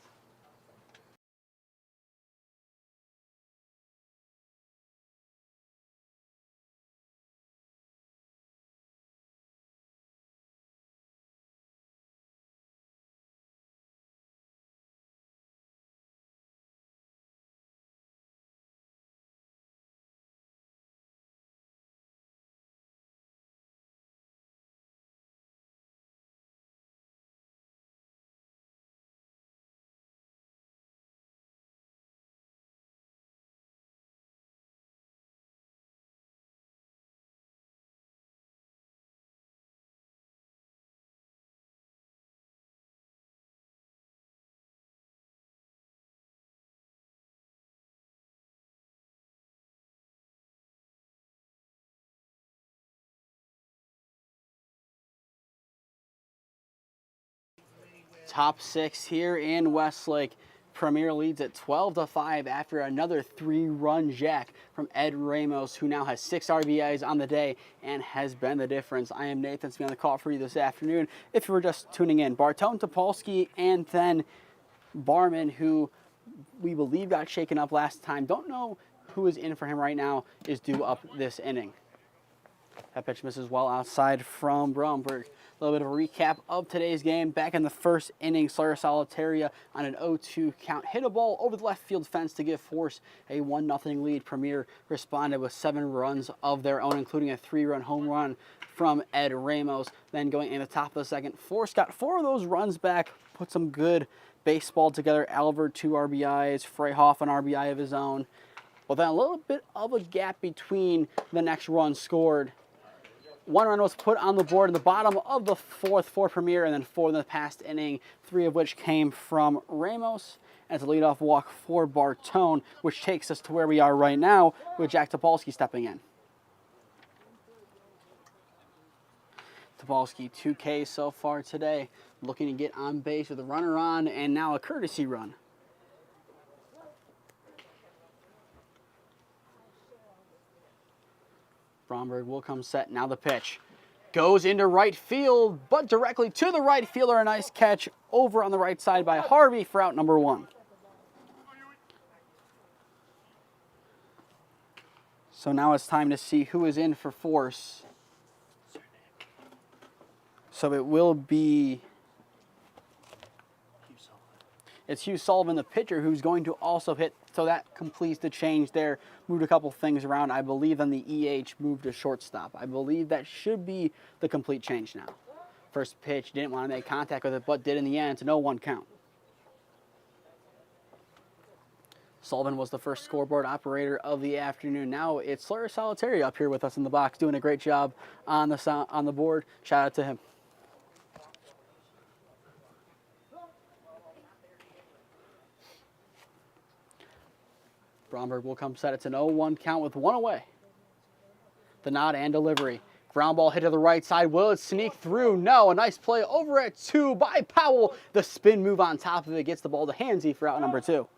Top 6 here in Westlake. Premier leads at 12-5 after another 3-run jack from Ed Ramos, who now has 6 RBIs on the day and has been the difference. I am Nathan Smee on the call for you this afternoon. If you were just tuning in, Bartone, Topolsky, and then Barman, who we believe got shaken up last time. Don't know who is in for him right now, is due up this inning. That pitch misses well outside from Bromberg. A little bit of a recap of today's game. Back in the first inning, Sawyer Solitaria on an 0-2 count hit a ball over the left field fence to give Force a 1-0 lead. Premier responded with 7 runs of their own, including a 3-run home run from Ed Ramos. Then going in the top of the second, Force got 4 of those runs back, put some good baseball together. Albert 2 RBIs, Freyhoff an RBI of his own. But then a little bit of a gap between the next run scored. 1 run was put on the board in the bottom of the 4th for Premier, and then 4 in the past inning, 3 of which came from Ramos. And it's a leadoff walk for Bartone, which takes us to where we are right now with Jack Topolsky stepping in. Topolsky 2 Ks so far today, looking to get on base with a runner on and now a courtesy run. Bromberg will come set. Now the pitch goes into right field, but directly to the right fielder. A nice catch over on the right side by Harvey for out number 1. So now it's time to see who is in for Force. So it will be... It's Hugh Sullivan, the pitcher, who's going to also hit. So that completes the change there. Moved a couple things around. I believe on the EH moved to shortstop. I believe that should be the complete change now. First pitch, didn't want to make contact with it, but did in the end. It's a 0-1 count. Sullivan was the first scoreboard operator of the afternoon. Now it's Sawyer Solitari up here with us in the box, doing a great job on the board. Shout out to him. Bromberg will come set. It's an 0-1 count with one away. The nod and delivery. Ground ball hit to the right side. Will it sneak through? No. A nice play over at 2 by Powell. The spin move on top of it gets the ball to Hansey for out number 2.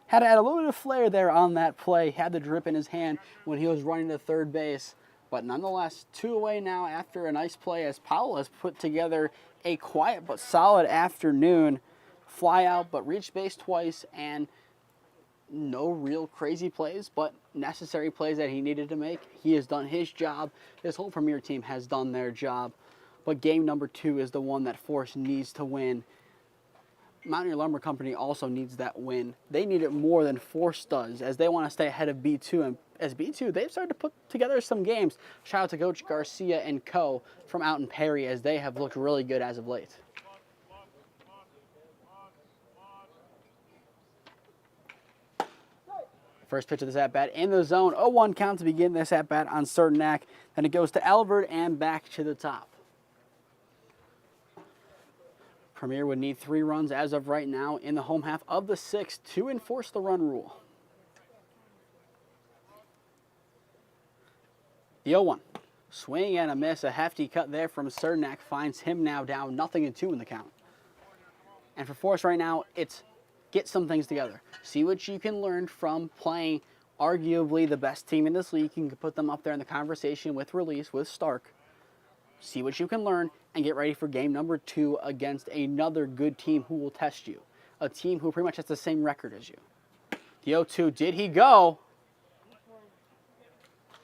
Had to add a little bit of flair there on that play. Had the drip in his hand when he was running to third base. But nonetheless, 2 away now after a nice play as Powell has put together a quiet but solid afternoon. Fly out, but reached base twice, and no real crazy plays, but necessary plays that he needed to make. He has done his job. This whole Premier team has done their job. But game number 2 is the one that Forest needs to win. Mountaineer Lumber Company also needs that win. They need it more than Forest does, as they want to stay ahead of B2. And as B2, they've started to put together some games. Shout out to Coach Garcia and co. from out in Perry, as they have looked really good as of late. First pitch of this at-bat in the zone. 0-1 count to begin this at-bat on Cernak. Then it goes to Albert and back to the top. Premier would need 3 runs as of right now in the home half of the 6th to enforce the run rule. The 0-1. Swing and a miss. A hefty cut there from Cernak finds him now down 0-2 in the count. And for Forest right now, it's get some things together. See what you can learn from playing arguably the best team in this league. You can put them up there in the conversation with Release, with Stark. See what you can learn and get ready for game number 2 against another good team who will test you. A team who pretty much has the same record as you. The 0-2, did he go?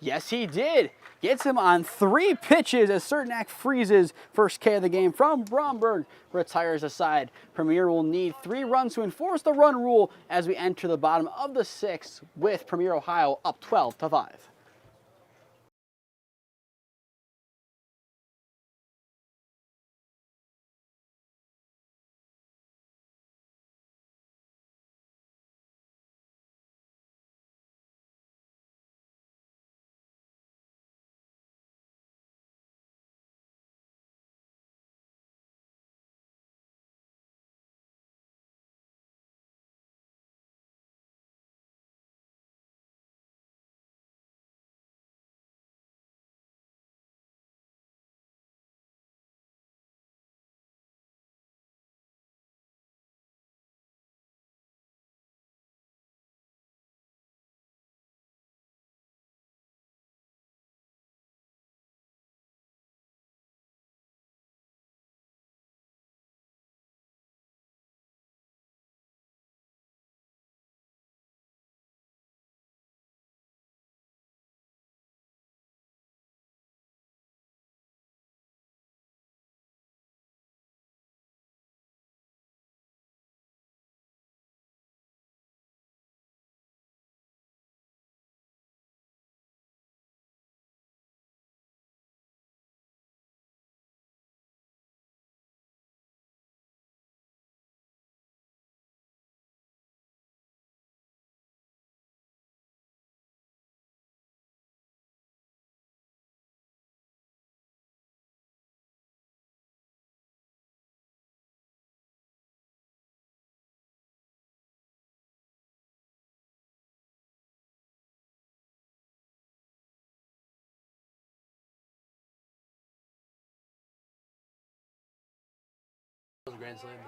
Yes, he did. Gets him on 3 pitches as Cernak freezes. First K of the game from Bromberg. Retires aside. Premier will need 3 runs to enforce the run rule as we enter the bottom of the 6th with Premier Ohio up 12-5.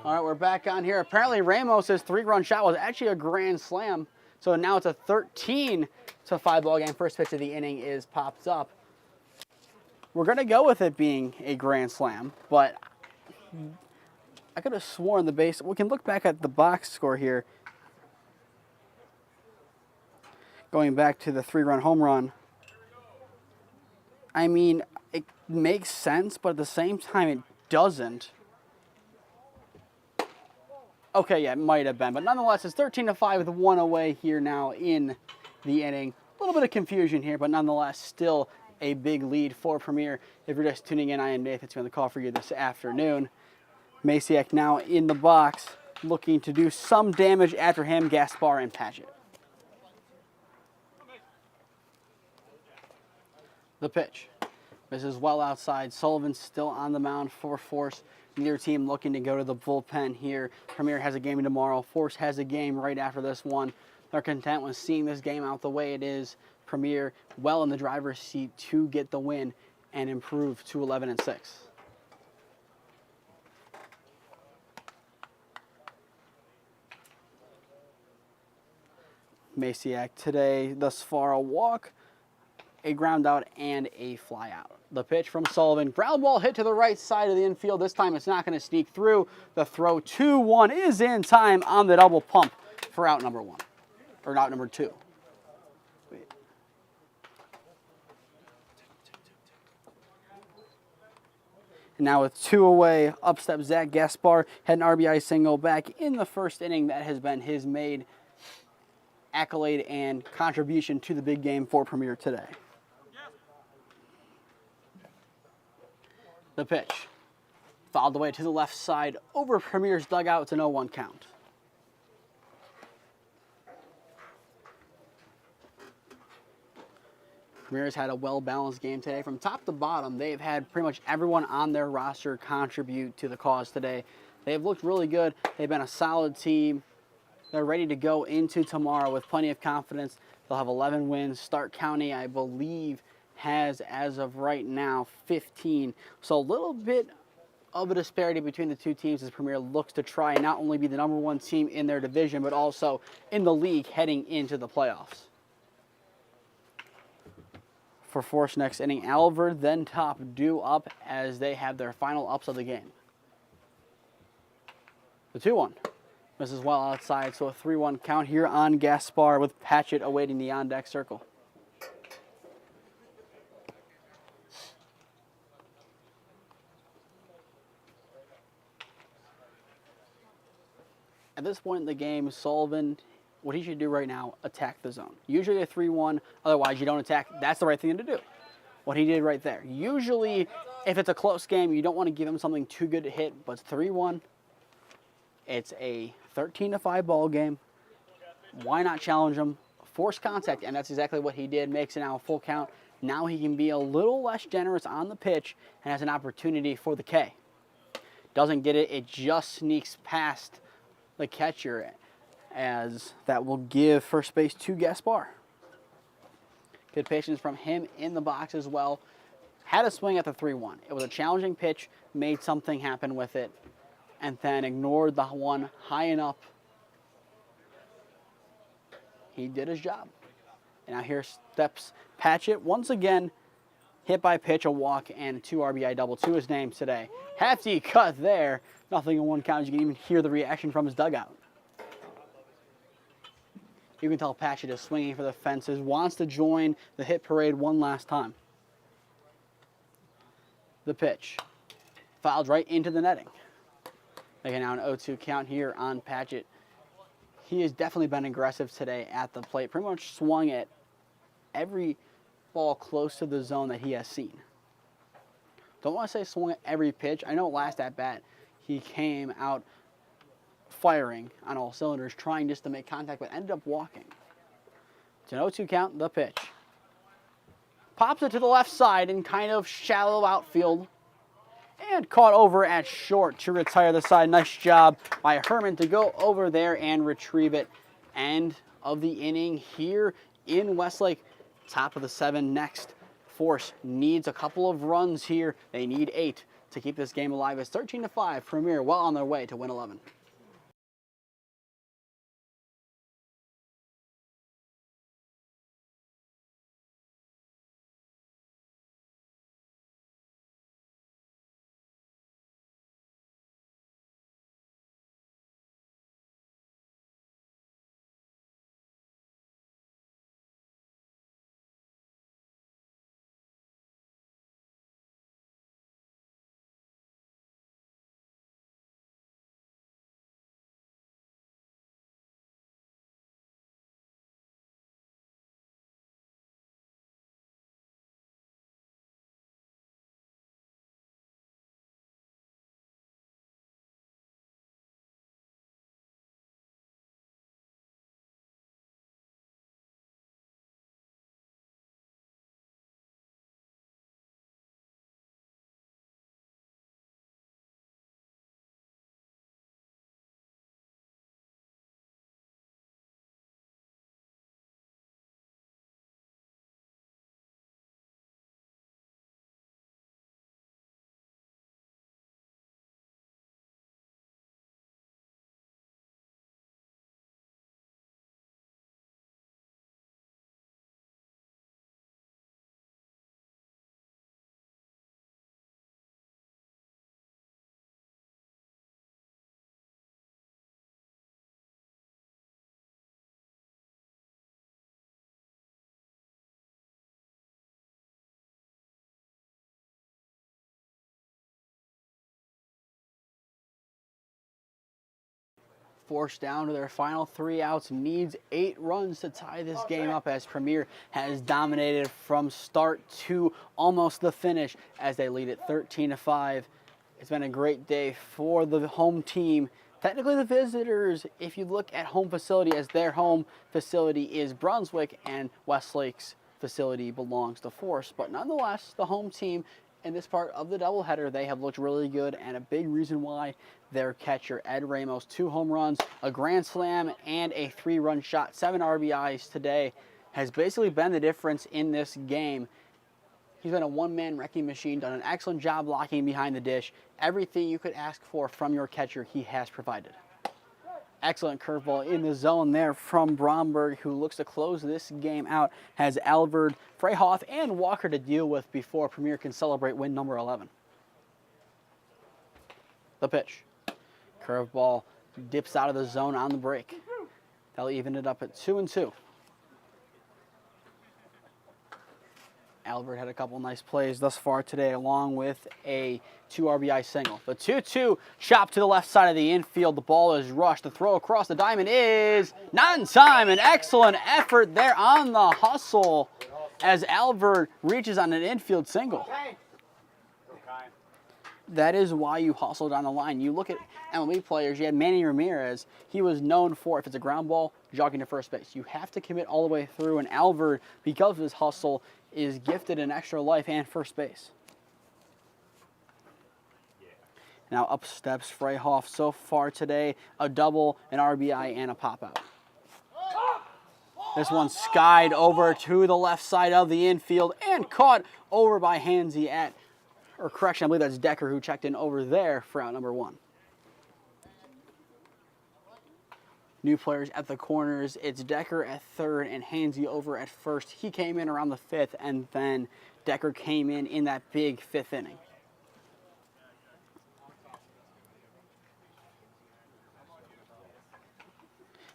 All right, we're back on here. Apparently Ramos' 3-run shot was actually a grand slam. So now it's a 13-5 ball game. First pitch of the inning is popped up. We're going to go with it being a grand slam, but I could have sworn the base. We can look back at the box score here. Going back to the 3-run home run. I mean, it makes sense, but at the same time, it doesn't. Okay, yeah, it might have been, but nonetheless, it's 13-5 with 1 away here now in the inning. A little bit of confusion here, but nonetheless, still a big lead for Premier. If you're just tuning in, I am Nathan Smee on the call for you this afternoon. Masiak now in the box, looking to do some damage after him, Gaspar and Paget. The pitch. Misses well outside. Sullivan still on the mound for Force. Neither team looking to go to the bullpen here. Premier has a game tomorrow. Force has a game right after this one. They're content with seeing this game out the way it is. Premier well in the driver's seat to get the win and improve to 11-6. Masiak today, thus far, a walk, a ground out, and a fly out. The pitch from Sullivan. Ground ball hit to the right side of the infield. This time it's not going to sneak through. The throw 2-1 is in time on the double pump for out number 1. Or out number 2. And now with 2 away, up steps Zach Gaspar. Had an RBI single back in the first inning. That has been his main accolade and contribution to the big game for Premier today. The pitch. Fouled away to the left side over Premier's dugout. It's an 0-1 count. Premier's had a well-balanced game today. From top to bottom, they've had pretty much everyone on their roster contribute to the cause today. They've looked really good. They've been a solid team. They're ready to go into tomorrow with plenty of confidence. They'll have 11 wins. Stark County, I believe, has, as of right now, 15. So a little bit of a disparity between the two teams as Premier looks to try and not only be the #1 team in their division, but also in the league heading into the playoffs. For Force next inning, Alver, then Top due up as they have their final ups of the game. The 2-1. Misses well outside, so a 3-1 count here on Gaspar with Patchett awaiting the on-deck circle. At this point in the game, Sullivan, what he should do right now, attack the zone. Usually a 3-1, otherwise you don't attack. That's the right thing to do. What he did right there. Usually, if it's a close game, you don't want to give him something too good to hit, but it's 3-1. It's a 13-5 ball game. Why not challenge him? Force contact, and that's exactly what he did. Makes it now a full count. Now he can be a little less generous on the pitch and has an opportunity for the K. Doesn't get it. It just sneaks past the catcher, as that will give first base to Gaspar. Good patience from him in the box as well. Had a swing at the 3-1. It was a challenging pitch, made something happen with it, and then ignored the one high and up. He did his job. And now here steps Patchett once again. Hit by pitch, a walk, and a 2 RBI double to his name today. Hefty cut there. Nothing in 1 count. You can even hear the reaction from his dugout. You can tell Patchett is swinging for the fences, wants to join the hit parade one last time. The pitch. Fouled right into the netting. Making now an 0-2 count here on Patchett. He has definitely been aggressive today at the plate. Pretty much swung at every ball close to the zone that he has seen. Don't want to say swung at every pitch. I know last at bat he came out firing on all cylinders, trying just to make contact, but ended up walking. It's an 0-2 count, the pitch. Pops it to the left side in kind of shallow outfield. And caught over at short to retire the side. Nice job by Herman to go over there and retrieve it. End of the inning here in Westlake. Top of the 7 next. Force needs a couple of runs here. They need 8 to keep this game alive. It's 13-5. Premier well on their way to win 11. forced down to their final 3 outs, needs 8 runs to tie this game up as Premier has dominated from start to almost the finish as they lead it 13-5. It's been a great day for the home team. Technically the visitors, if you look at home facility, as their home facility is Brunswick and Westlake's facility belongs to Forest. But nonetheless, the home team in this part of the doubleheader, they have looked really good, and a big reason why their catcher, Ed Ramos, 2 home runs, a grand slam, and a 3-run shot, 7 RBIs today, has basically been the difference in this game. He's been a one-man wrecking machine, done an excellent job blocking behind the dish. Everything you could ask for from your catcher, he has provided. Excellent curveball in the zone there from Bromberg, who looks to close this game out. Has Alvord, Freyhoff, and Walker to deal with before Premier can celebrate win number 11. The pitch. Curveball dips out of the zone on the break. They'll even it up at 2-2. Albert had a couple nice plays thus far today, along with a 2 RBI single. The 2-2 chop to the left side of the infield. The ball is rushed. The throw across the diamond is not in time. An excellent effort there on the hustle as Albert reaches on an infield single. That is why you hustle down the line. You look at MLB players, you had Manny Ramirez. He was known for, if it's a ground ball, jogging to first base. You have to commit all the way through, and Albert, because of his hustle, is gifted an extra life and first base. Now up steps Freyhoff so far today, a double, an RBI, and a pop-out. This one skied over to the left side of the infield and caught over by Hansey at, or correction, I believe that's Decker who checked in over there for out number 1. New players at the corners. It's Decker at third and Hansey over at first. He came in around the 5th, and then Decker came in that big 5th inning.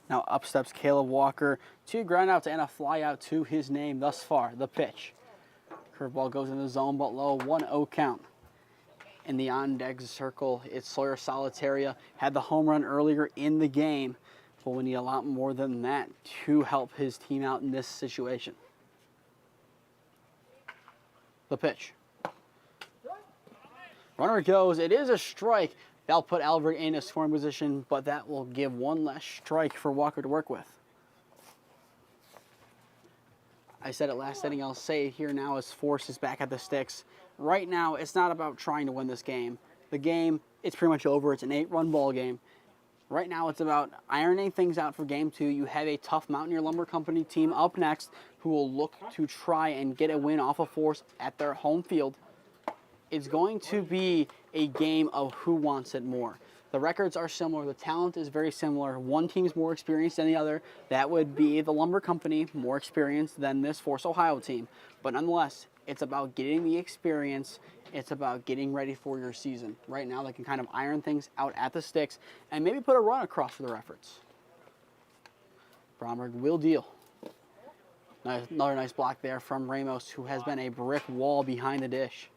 Now up steps Caleb Walker. 2 groundouts and a flyout to his name thus far. The pitch. Curveball goes in the zone, but low, 1-0 count. In the on-deck circle, it's Sawyer Solitaria. Had the home run earlier in the game, but we need a lot more than that to help his team out in this situation. The pitch. Runner goes. It is a strike. That'll put Albert in a scoring position, but that will give 1 less strike for Walker to work with. I said it last inning, I'll say it here now as Force is back at the sticks. Right now, it's not about trying to win this game. The game, it's pretty much over. It's an 8-run ball game. Right now, it's about ironing things out for Game 2. You have a tough Mountaineer Lumber Company team up next who will look to try and get a win off of Force at their home field. It's going to be a game of who wants it more. The records are similar. The talent is very similar. One team's more experienced than the other. That would be the Lumber Company, more experienced than this Force Ohio team. But nonetheless, it's about getting the experience. It's about getting ready for your season. Right now, they can kind of iron things out at the sticks and maybe put a run across for their efforts. Bromberg will deal. Another nice block there from Ramos, who has been a brick wall behind the dish.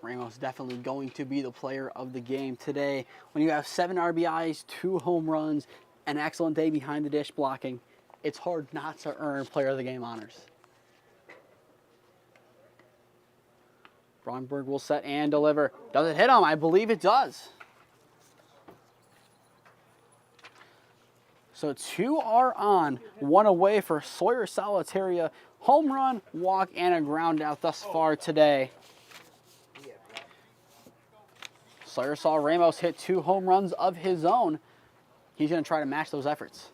Ramos definitely going to be the player of the game today. When you have 7 RBIs, 2 home runs, an excellent day behind the dish blocking, it's hard not to earn player of the game honors. Bromberg will set and deliver. Does it hit him? I believe it does. So 2 are on, 1 away for Sawyer Solitaria. Home run, walk, and a ground out thus far today. Sawyer saw Ramos hit 2 home runs of his own. He's going to try to match those efforts.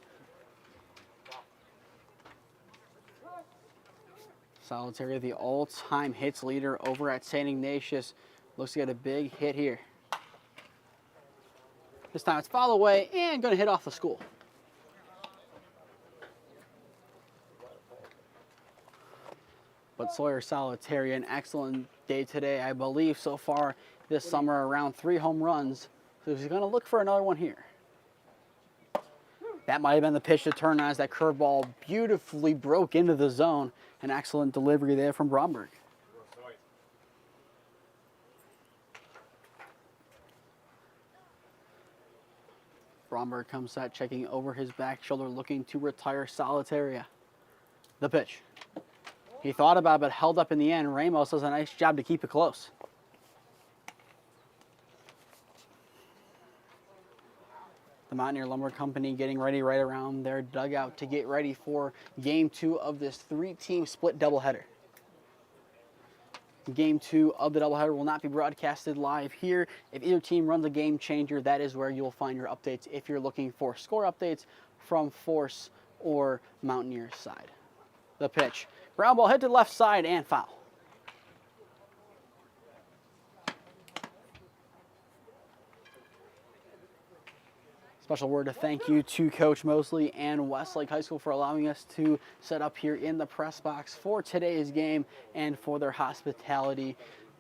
Solitaria, the all-time hits leader over at St. Ignatius, looks to get a big hit here. This time it's foul away and going to hit off the school. But Sawyer Solitaria, an excellent day today, I believe, so far this summer, around 3 home runs. So he's going to look for another one here. That might have been the pitch to turn on as that curveball beautifully broke into the zone. An excellent delivery there from Bromberg. Bromberg comes set, checking over his back shoulder, looking to retire Solitaria. The pitch. He thought about it, but held up in the end. Ramos does a nice job to keep it close. The Mountaineer Lumber Company getting ready right around their dugout to get ready for Game 2 of this three-team split doubleheader. Game 2 of the doubleheader will not be broadcasted live here. If either team runs a game changer, that is where you'll find your updates if you're looking for score updates from Force or Mountaineer's side. The pitch. Ground ball hit to the left side and foul. Special word of thank you to Coach Mosley and Westlake High School for allowing us to set up here in the press box for today's game and for their hospitality.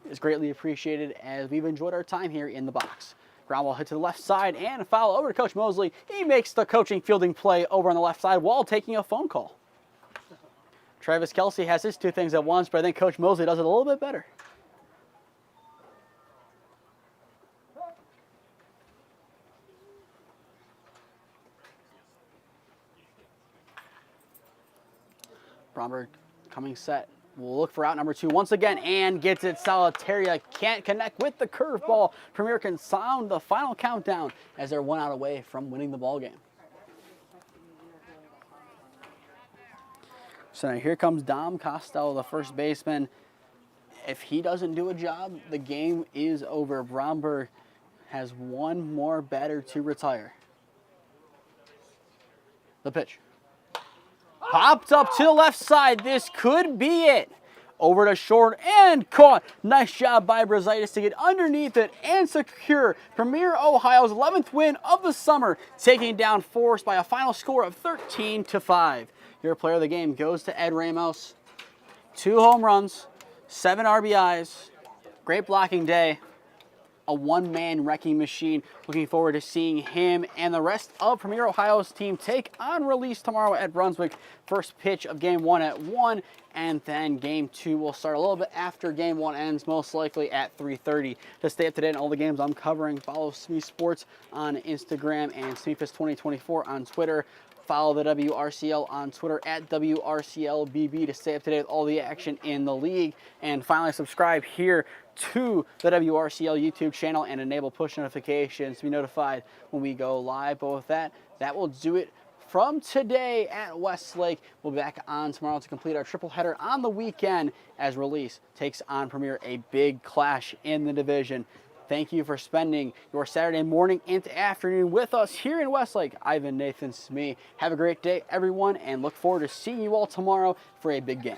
It's greatly appreciated as we've enjoyed our time here in the box. Ground ball hit to the left side and a foul over to Coach Mosley. He makes the coaching fielding play over on the left side while taking a phone call. Travis Kelsey has his two things at once, but I think Coach Mosley does it a little bit better. Bromberg coming set. We'll look for out number 2 once again and gets it. Solitaria can't connect with the curveball. Premier can sound the final countdown as they're 1 out away from winning the ball game. So now here comes Dom Costello, the first baseman. If he doesn't do a job, the game is over. Bromberg has one more batter to retire. The pitch. Popped up to the left side. This could be it. Over to short and caught. Nice job by Brazaitis to get underneath it and secure Premier Ohio's 11th win of the summer, taking down Force by a final score of 13-5. Your player of the game goes to Ed Ramos. 2 home runs, 7 RBIs, great blocking day, a one-man wrecking machine. Looking forward to seeing him and the rest of Premier Ohio's team take on release tomorrow at Brunswick. First pitch of Game 1 at 1, and then Game 2 will start a little bit after Game 1 ends, most likely at 3:30. To stay up to date on all the games I'm covering, follow Smee Sports on Instagram and SmeeFist2024 on Twitter. Follow the WRCL on Twitter at WRCLBB to stay up to date with all the action in the league. And finally, subscribe here to the WRCL YouTube channel and enable push notifications to be notified when we go live. But with that, that will do it from today at Westlake. We'll be back on tomorrow to complete our triple header on the weekend as Release takes on Premier, a big clash in the division. Thank you for spending your Saturday morning into afternoon with us here in Westlake. I've been Nathan Smee. Have a great day, everyone, and look forward to seeing you all tomorrow for a big game.